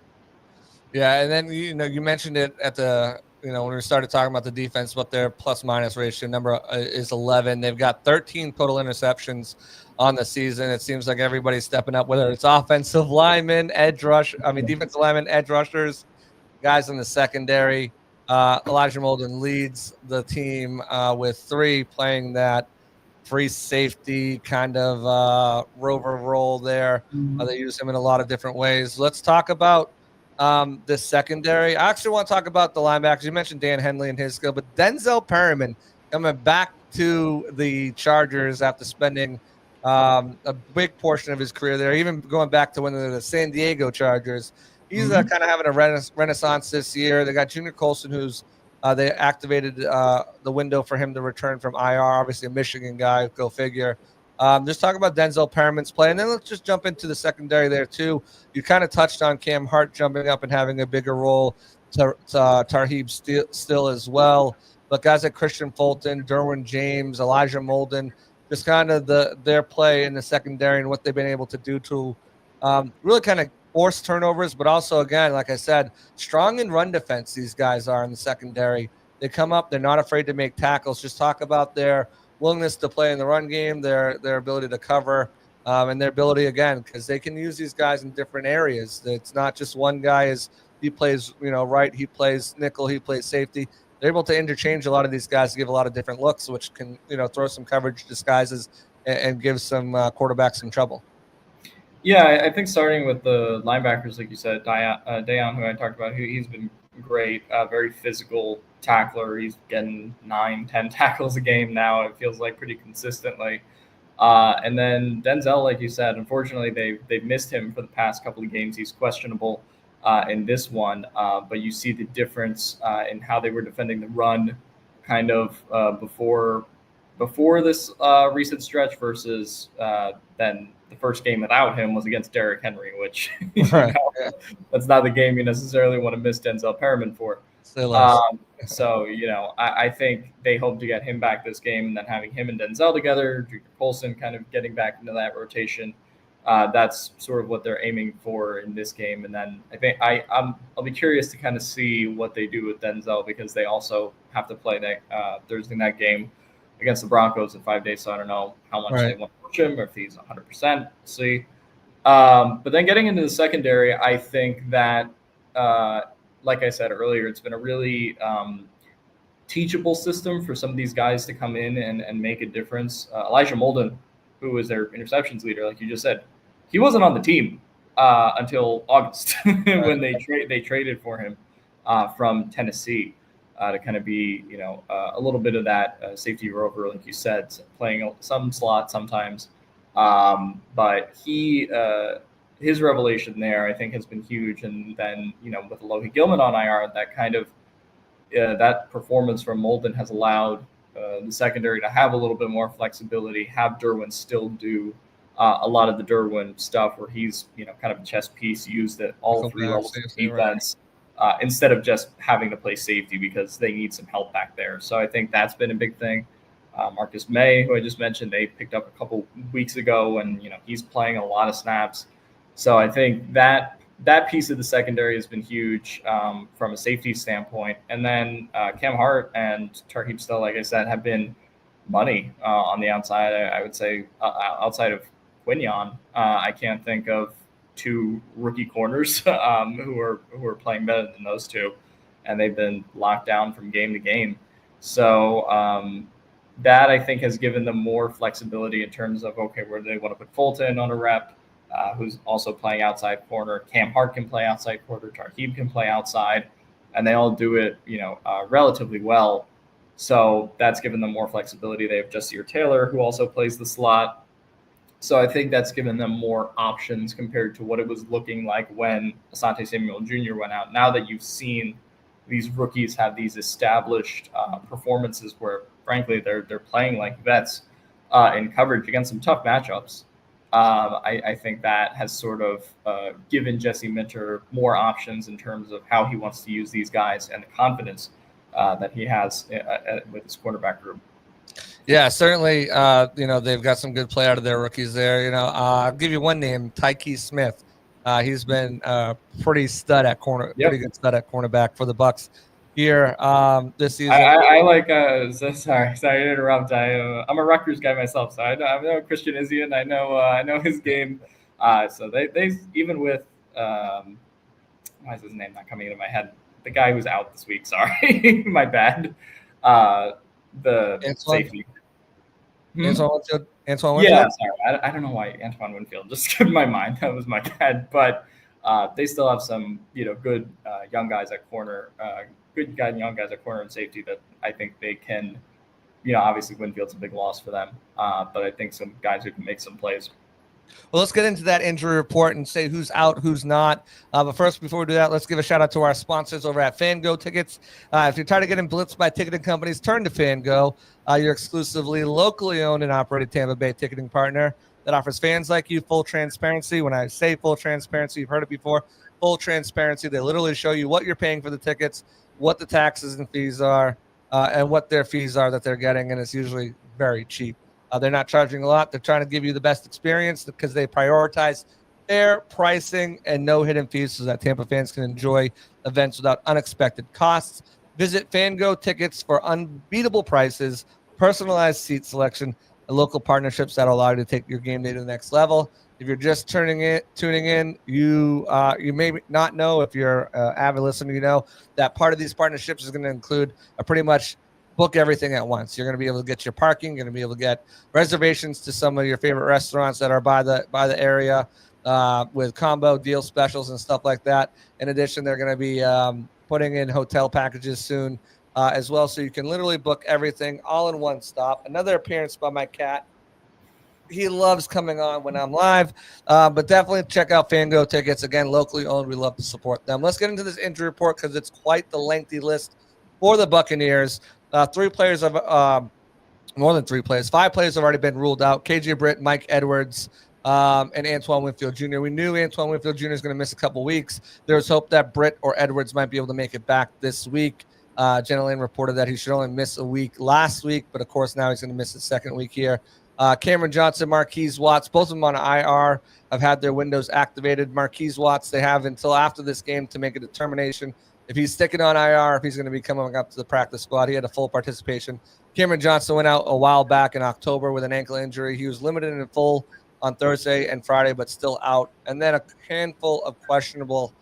Yeah, and then, you mentioned it at the when we started talking about the defense, what their plus-minus ratio number is 11. They've got 13 total interceptions on the season. It seems like everybody's stepping up, whether it's offensive linemen, defensive linemen, edge rushers, guys in the secondary. Elijah Molden leads the team with 3, playing that free safety kind of rover role there. They use him in a lot of different ways. Let's talk about the secondary. I actually want to talk about the linebackers. You mentioned Dan Henley and his skill, but Denzel Perryman coming back to the Chargers after spending a big portion of his career there, even going back to when they're the San Diego Chargers. He's kind of having a renaissance this year. They got Junior Colson, who's they activated the window for him to return from IR, obviously a Michigan guy, go figure. Just talk about Denzel Perriman's play, and then let's just jump into the secondary there too. You kind of touched on Cam Hart jumping up and having a bigger role, Tarheeb still as well. But guys like Christian Fulton, Derwin James, Elijah Molden, just kind of their play in the secondary and what they've been able to do to really kind of force turnovers, but also, again, like I said, strong in run defense these guys are in the secondary. They come up, they're not afraid to make tackles. Just talk about their willingness to play in the run game, their ability to cover, and their ability, again, because they can use these guys in different areas. It's not just one guy he plays, right, he plays nickel, he plays safety. They're able to interchange a lot of these guys to give a lot of different looks, which can, throw some coverage disguises and give some quarterbacks some trouble.
Yeah, I think starting with the linebackers, like you said, Dayon, who I talked about, he's been great, very physical tackler. He's getting 9-10 tackles a game now. It feels like pretty consistently. And then Denzel, like you said, unfortunately they've missed him for the past couple of games. He's questionable in this one, but you see the difference in how they were defending the run kind of before this recent stretch versus then the first game without him was against Derrick Henry, which that's not the game you necessarily want to miss Denzel Perriman for.
Say less.
So, I think they hope to get him back this game, and then having him and Denzel together, Junior Colson kind of getting back into that rotation. That's sort of what they're aiming for in this game. And then I think I'll be curious to kind of see what they do with Denzel, because they also have to play that Thursday night game against the Broncos in 5 days. So I don't know how much they want to push him, or if he's 100%. We'll see. But then getting into the secondary, I think that, like I said earlier, it's been a really teachable system for some of these guys to come in and make a difference. Elijah Molden, who was their interceptions leader, like you just said, he wasn't on the team until August when they traded for him from Tennessee to kind of be, a little bit of that safety rover, like you said, playing some slot sometimes. But his revelation there, I think, has been huge. And then, with Alohi Gilman on IR, that kind of that performance from Molden has allowed the secondary to have a little bit more flexibility, have Derwin still do a lot of the Derwin stuff where he's, kind of a chess piece used at all three levels of defense, instead of just having to play safety, because they need some help back there. So I think that's been a big thing. Marcus May, who I just mentioned, they picked up a couple weeks ago, and he's playing a lot of snaps. So I think that piece of the secondary has been huge from a safety standpoint. And then Cam Hart and Tarheeb Still, like I said, have been money on the outside. I would say outside of Quinion, I can't think of two rookie corners who are playing better than those two, and they've been locked down from game to game. So that, I think, has given them more flexibility in terms of, okay, where do they want to put Fulton on a rep, who's also playing outside corner. Cam Hart can play outside corner. Tarheeb can play outside, and they all do it, relatively well. So that's given them more flexibility. They have Jesse Taylor, who also plays the slot. So I think that's given them more options compared to what it was looking like when Asante Samuel Jr. went out. Now that you've seen these rookies have these established performances where, frankly, they're playing like vets in coverage against some tough matchups, I think that has sort of given Jesse Minter more options in terms of how he wants to use these guys and the confidence that he has with his quarterback group.
Yeah, certainly. They've got some good play out of their rookies there. I'll give you one name, Tyke Smith. He's been pretty stud at corner, pretty good stud at cornerback for the Bucs here this season.
I like. Sorry to interrupt. I'm a Rutgers guy myself, so I know Christian Izzian. I know his game. So they even with why is his name not coming into my head? The guy who's out this week. Sorry, my bad. The safety.
Antoine Winfield?
Yeah, sorry. I don't know why Antoine Winfield just skipped my mind. That was my bad. But they still have some, good young guys at corner, young guys at corner and safety that I think they can, obviously Winfield's a big loss for them. But I think some guys who can make some plays.
Well, let's get into that injury report and say who's out, who's not. But first, before we do that, let's give a shout out to our sponsors over at Fango Tickets. If you're tired of getting blitzed by ticketing companies, turn to Fango, your exclusively locally owned and operated Tampa Bay ticketing partner that offers fans like you full transparency. When I say full transparency, you've heard it before, full transparency. They literally show you what you're paying for the tickets, what the taxes and fees are, and what their fees are that they're getting, and it's usually very cheap. They're not charging a lot. They're trying to give you the best experience because they prioritize fair pricing and no hidden fees so that Tampa fans can enjoy events without unexpected costs. Visit Fango Tickets for unbeatable prices, personalized seat selection, and local partnerships that allow you to take your game day to the next level. If you're just tuning in, you may not know, if you're an avid listener, that part of these partnerships is going to include a pretty much book everything at once. You're going to be able to get your parking. You're going to be able to get reservations to some of your favorite restaurants that are by the area with combo deal specials and stuff like that. In addition, they're going to be putting in hotel packages soon as well. So you can literally book everything all in one stop. Another appearance by my cat. He loves coming on when I'm live, but definitely check out Fango Tickets. Again, locally owned. We love to support them. Let's get into this injury report because it's quite the lengthy list for the Buccaneers. 3 players have more than 3 players. 5 players have already been ruled out. KJ Britt, Mike Edwards, and Antoine Winfield Jr. We knew Antoine Winfield Jr. is going to miss a couple weeks. There was hope that Britt or Edwards might be able to make it back this week. Jenna Lane reported that he should only miss a week last week, but of course now he's going to miss the second week here. Cameron Johnson, Marquise Watts, both of them on IR have had their windows activated. Marquise Watts, they have until after this game to make a determination if he's sticking on IR, if he's going to be coming up to the practice squad. He had a full participation. Cameron Johnson went out a while back in October with an ankle injury. He was limited in full on Thursday and Friday, but still out. And then a handful of questionable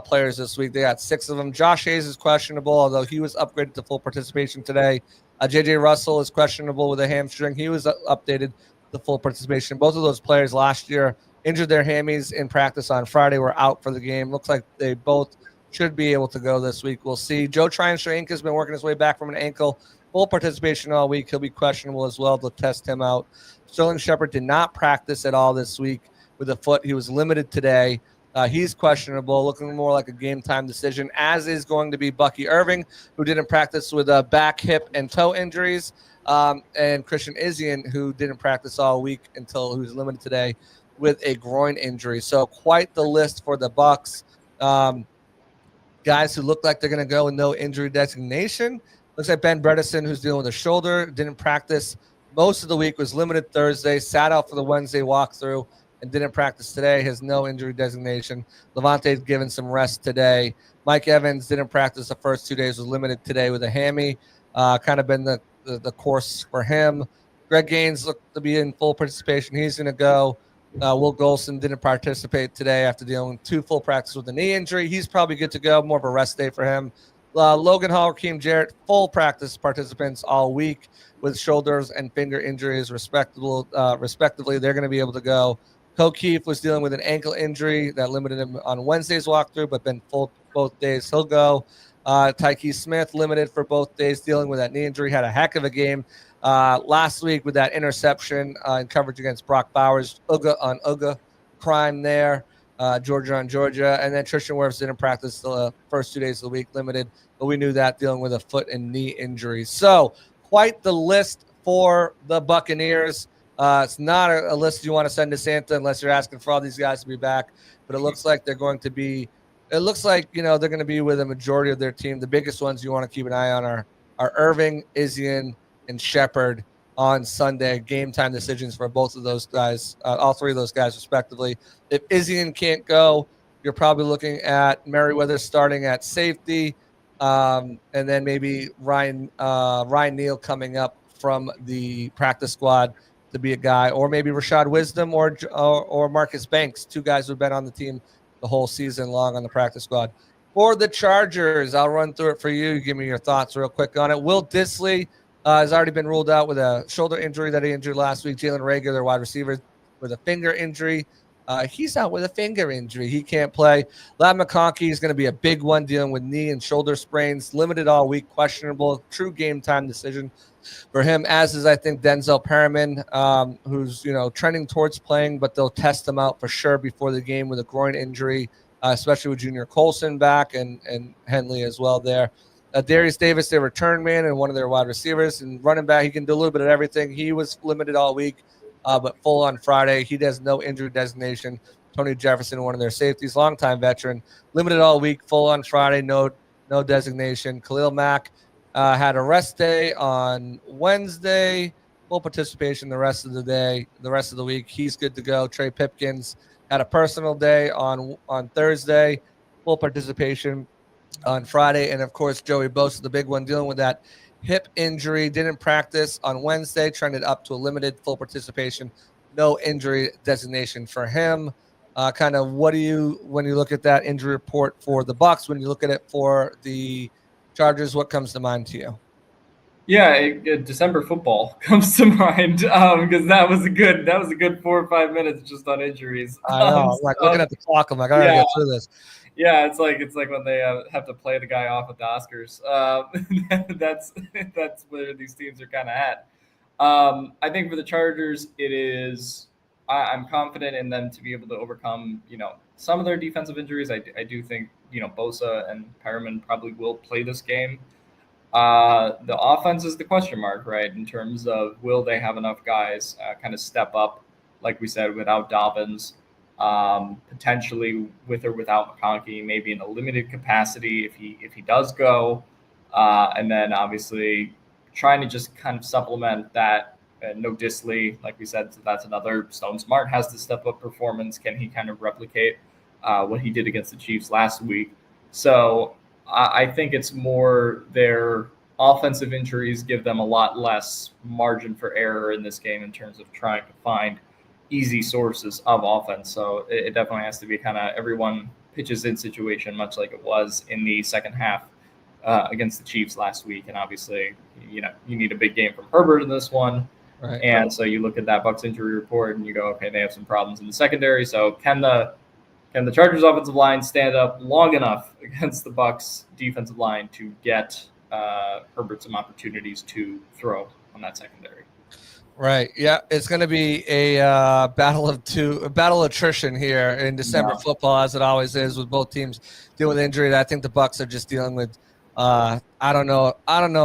players this week. They got 6 of them. Josh Hayes is questionable, although he was upgraded to full participation today. JJ Russell is questionable with a hamstring. He was updated to full participation. Both of those players last year injured their hammies in practice on Friday, were out for the game. Looks like they both should be able to go this week. We'll see. Joe Trianstrainka has been working his way back from an ankle. Full participation all week. He'll be questionable as well. They'll test him out. Sterling Shepard did not practice at all this week with a foot. He was limited today. He's questionable, looking more like a game-time decision, as is going to be Bucky Irving, who didn't practice with back, hip, and toe injuries, and Christian Izien, who didn't practice all week until he was limited today with a groin injury. So quite the list for the Bucs. Guys who look like they're going to go with no injury designation. Looks like Ben Bredesen, who's dealing with a shoulder, didn't practice most of the week, was limited Thursday, sat out for the Wednesday walkthrough, and didn't practice today, has no injury designation. Levante's given some rest today. Mike Evans didn't practice the first 2 days, was limited today with a hammy. Kind of been the course for him. Greg Gaines looked to be in full participation. He's going to go. Will Golson didn't participate today after dealing with 2 full practices with a knee injury. He's probably good to go, more of a rest day for him. Logan Hall, Rakeem Jarrett, full practice participants all week with shoulders and finger injuries, respectively. They're going to be able to go. O'Keefe was dealing with an ankle injury that limited him on Wednesday's walkthrough, but been full both days. He'll go. Tyke Smith limited for both days, dealing with that knee injury. Had a heck of a game last week with that interception in coverage against Brock Bowers. Uga on Uga crime there. Georgia on Georgia. And then Tristan Wirfs didn't practice the first 2 days of the week, limited. But we knew that, dealing with a foot and knee injury. So quite the list for the Buccaneers. It's not a list you want to send to Santa unless you're asking for all these guys to be back. But it looks like they're going to be – it looks like, they're going to be with a majority of their team. The biggest ones you want to keep an eye on are Irving, Izien, and Shepard on Sunday. Game time decisions for both of those guys, all 3 of those guys respectively. If Izien can't go, you're probably looking at Merriweather starting at safety, and then maybe Ryan Neal coming up from the practice squad to be a guy, or maybe Rashad Wisdom or Marcus Banks, 2 guys who've been on the team the whole season long on the practice squad. For the Chargers, I'll run through it for you. Give me your thoughts real quick on it. Will Dissly has already been ruled out with a shoulder injury that he injured last week. Jalen Reagor, their wide receiver, with a finger injury. He's out with a finger injury. He can't play. Ladd McConkey is going to be a big one, dealing with knee and shoulder sprains. Limited all week, questionable. True game time decision for him, as is, I think, Denzel Perriman, who's, trending towards playing, but they'll test him out for sure before the game with a groin injury, especially with Junior Colson back and Henley as well there. Darius Davis, their return man and one of their wide receivers, and running back, he can do a little bit of everything. He was limited all week, but full on Friday. He has no injury designation. Tony Jefferson, one of their safeties, longtime veteran, limited all week, full on Friday, no designation. Khalil Mack had a rest day on Wednesday, full participation the rest of the week. He's good to go. Trey Pipkins had a personal day on Thursday, full participation on Friday. And, of course, Joey Bosa, the big one, dealing with that hip injury, didn't practice on Wednesday, trended up to a limited full participation, no injury designation for him. Kind of what do you, when you look at that injury report for the Bucs, when you look at it for the Chargers, what comes to mind to you?
Yeah, December football comes to mind because that was a good 4 or 5 minutes just on injuries.
I know. I'm like looking at the clock. I'm like, I gotta get through this.
Yeah, it's like when they have to play the guy off at the Oscars. That's where these teams are kind of at. I think for the Chargers, it is. I'm confident in them to be able to overcome, some of their defensive injuries. I do think, Bosa and Perriman probably will play this game. The offense is the question mark, right? In terms of will they have enough guys kind of step up like we said, without Dobbins, potentially with or without McConkey, maybe in a limited capacity if he does go, and then obviously trying to just kind of supplement that. No Disley, like we said, so that's another. Stone Smart has to step up performance. Can he kind of replicate what he did against the Chiefs last week? So I think it's more their offensive injuries give them a lot less margin for error in this game in terms of trying to find easy sources of offense. So it definitely has to be kind of everyone pitches in situation, much like it was in the second half against the Chiefs last week. And obviously, you need a big game from Herbert in this one.
Right.
And so you look at that Bucs injury report and you go, okay, they have some problems in the secondary. So can the Chargers offensive line stand up long enough against the Bucs defensive line to get Herbert some opportunities to throw on that secondary?
Right. Yeah, it's going to be a battle of attrition here in December football, as it always is with both teams dealing with injury. I think the Bucs are just dealing with. I don't know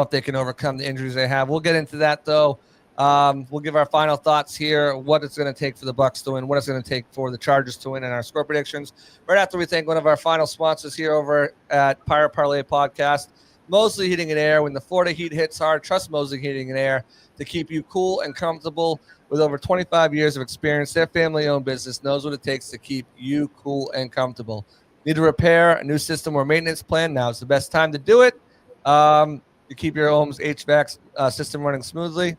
if they can overcome the injuries they have. We'll get into that though. We'll give our final thoughts here, what it's going to take for the Bucs to win, what it's going to take for the Chargers to win, and our score predictions. Right after we thank one of our final sponsors here over at Pirate Parlay Podcast, Mosley Heating and Air. When the Florida heat hits hard, trust Mosley Heating and Air to keep you cool and comfortable. With over 25 years of experience, their family-owned business knows what it takes to keep you cool and comfortable. Need to repair a new system or maintenance plan? Now is the best time to do it. To keep your home's HVAC system running smoothly.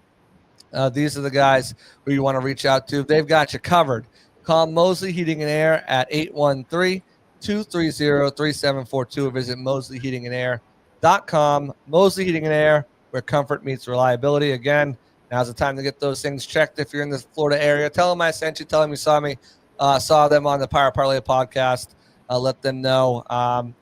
These are the guys who you want to reach out to. They've got you covered. Call Mosley Heating and Air at 813-230-3742 or visit mosleyheatingandair.com. Mosley Heating and Air, where comfort meets reliability. Again, now's the time to get those things checked. If you're in the Florida area, tell them I sent you. Tell them you saw me, saw them on the Pirate Parlay Podcast. Let them know.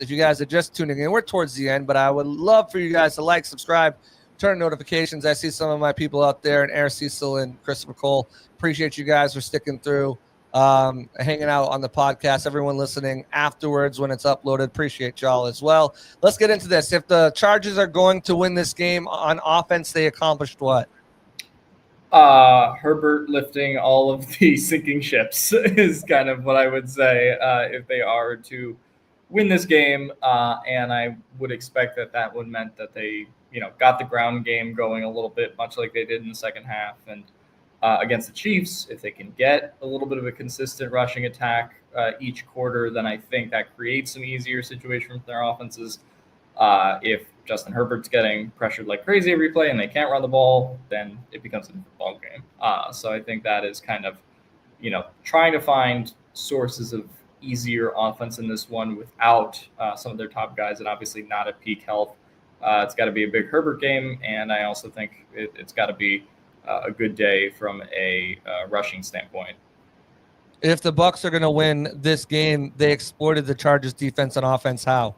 If you guys are just tuning in, we're towards the end, but I would love for you guys to like, subscribe, turn notifications. I see some of my people out there, and Eric Cecil and Christopher Cole. Appreciate you guys for sticking through, hanging out on the podcast. Everyone listening afterwards when it's uploaded, appreciate y'all as well. Let's get into this. If the Chargers are going to win this game on offense, they accomplished what?
Herbert lifting all of the sinking ships is kind of what I would say if they are to win this game. And I would expect that would meant that they, got the ground game going a little bit, much like they did in the second half. And against the Chiefs, if they can get a little bit of a consistent rushing attack each quarter, then I think that creates some easier situation for their offenses. If Justin Herbert's getting pressured like crazy every play and they can't run the ball, then it becomes a different ball game. So I think that is kind of, trying to find sources of easier offense in this one without some of their top guys and obviously not at peak health. It's got to be a big Herbert game, and I also think it's got to be a good day from a rushing standpoint.
If the Bucs are going to win this game, they exploited the Chargers defense and offense. How?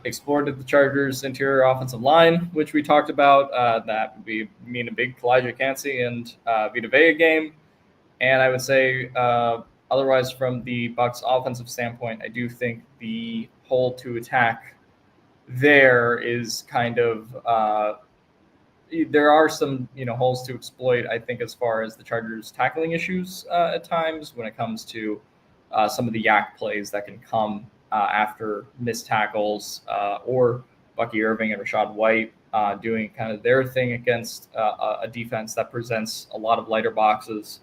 Exploited the Chargers interior offensive line, which we talked about. That would mean a big Kalijah Cansey and Vita Vea game. And I would say otherwise from the Bucs offensive standpoint, I do think the hole to attack there is kind of there are some holes to exploit, I think, as far as the Chargers tackling issues at times when it comes to some of the yak plays that can come after missed tackles or Bucky Irving and Rashad White doing kind of their thing against a defense that presents a lot of lighter boxes.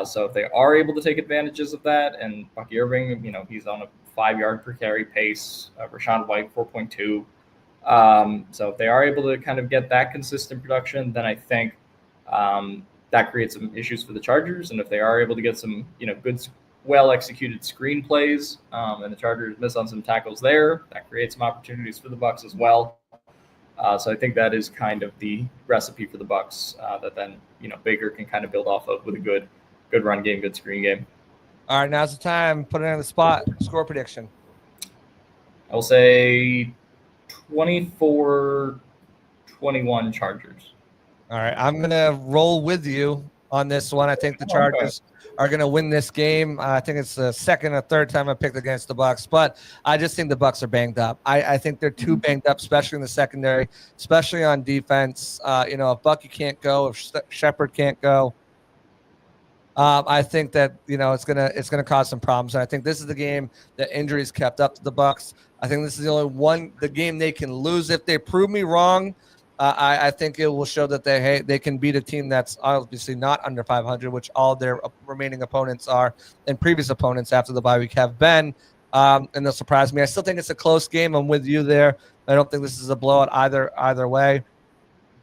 So if they are able to take advantages of that, and Bucky Irving, he's on a 5-yard per carry pace, Rashad White 4.2. So if they are able to kind of get that consistent production, then I think that creates some issues for the Chargers. And if they are able to get some, good, well-executed screen plays, and the Chargers miss on some tackles there, that creates some opportunities for the Bucs as well. So I think that is kind of the recipe for the Bucs that then, Baker can kind of build off of with a good run game, good screen game.
All right, now's the time. Put it on the spot. Score prediction.
I will say 24-21 Chargers.
All right, I'm going to roll with you on this one. I think the Chargers are going to win this game. I think it's the second or third time I picked against the Bucs, but I just think the Bucs are banged up. I think they're too banged up, especially in the secondary, especially on defense. If Bucky can't go, if Shepard can't go, I think that it's gonna cause some problems, and I think this is the game that injuries kept up to the Bucs. I think this is the game they can lose. If they prove me wrong, I think it will show that they can beat a team that's obviously not under 500, which all their remaining opponents are, and previous opponents after the bye week have been. And they'll surprise me. I still think it's a close game. I'm with you there. I don't think this is a blowout either way.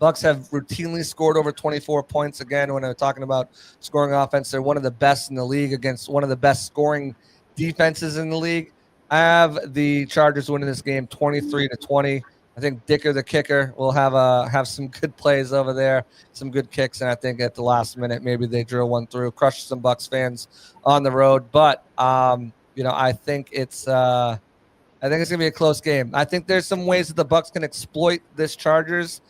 Bucs have routinely scored over 24 points. Again, when I'm talking about scoring offense, they're one of the best in the league against one of the best scoring defenses in the league. I have the Chargers winning this game 23-20. I think Dicker, the kicker, will have some good plays over there, some good kicks, and I think at the last minute maybe they drill one through, crush some Bucs fans on the road. But I think it's gonna be a close game. I think there's some ways that the Bucs can exploit this Chargers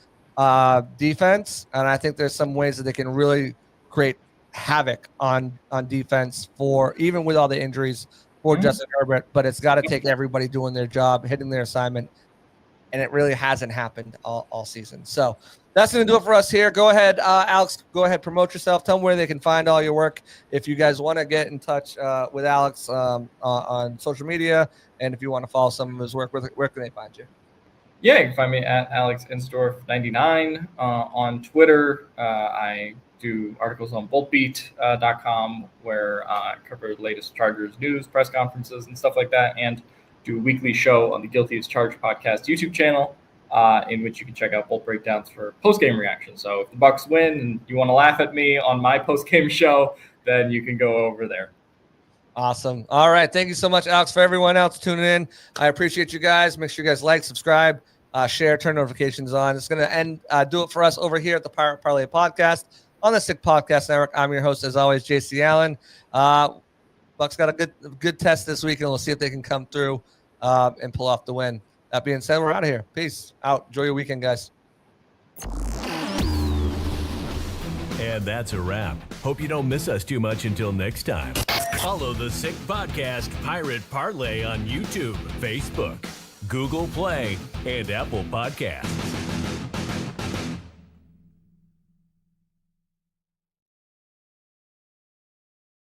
defense, and I think there's some ways that they can really create havoc on defense for even with all the injuries for Justin Herbert. But it's got to take everybody doing their job, hitting their assignment, and it really hasn't happened all season. So that's going to do it for us here. Go ahead, Alex. Go ahead, promote yourself. Tell them where they can find all your work. If you guys want to get in touch with Alex on social media, and if you want to follow some of his work, where can they find you?
Yeah, you can find me at Insdorf99 on Twitter. I do articles on boltbeat.com where I cover the latest Chargers news, press conferences, and stuff like that, and do a weekly show on the Guilty as Charged podcast YouTube channel, in which you can check out Bolt breakdowns for post-game reactions. So if the Bucs win and you want to laugh at me on my post-game show, then you can go over there.
Awesome. All right. Thank you so much, Alex. For everyone else tuning in, I appreciate you guys. Make sure you guys like, subscribe, share, turn notifications on. It's going to do it for us over here at the Pirate Parlay Podcast on the Sick Podcast Network. I'm your host, as always, JC Allen. Bucs got a good test this week, and we'll see if they can come through and pull off the win. That being said, we're out of here. Peace out. Enjoy your weekend, guys.
And that's a wrap. Hope you don't miss us too much until next time. Follow the Sick Podcast Pirate Parlay on YouTube, Facebook, Google Play, and Apple Podcasts.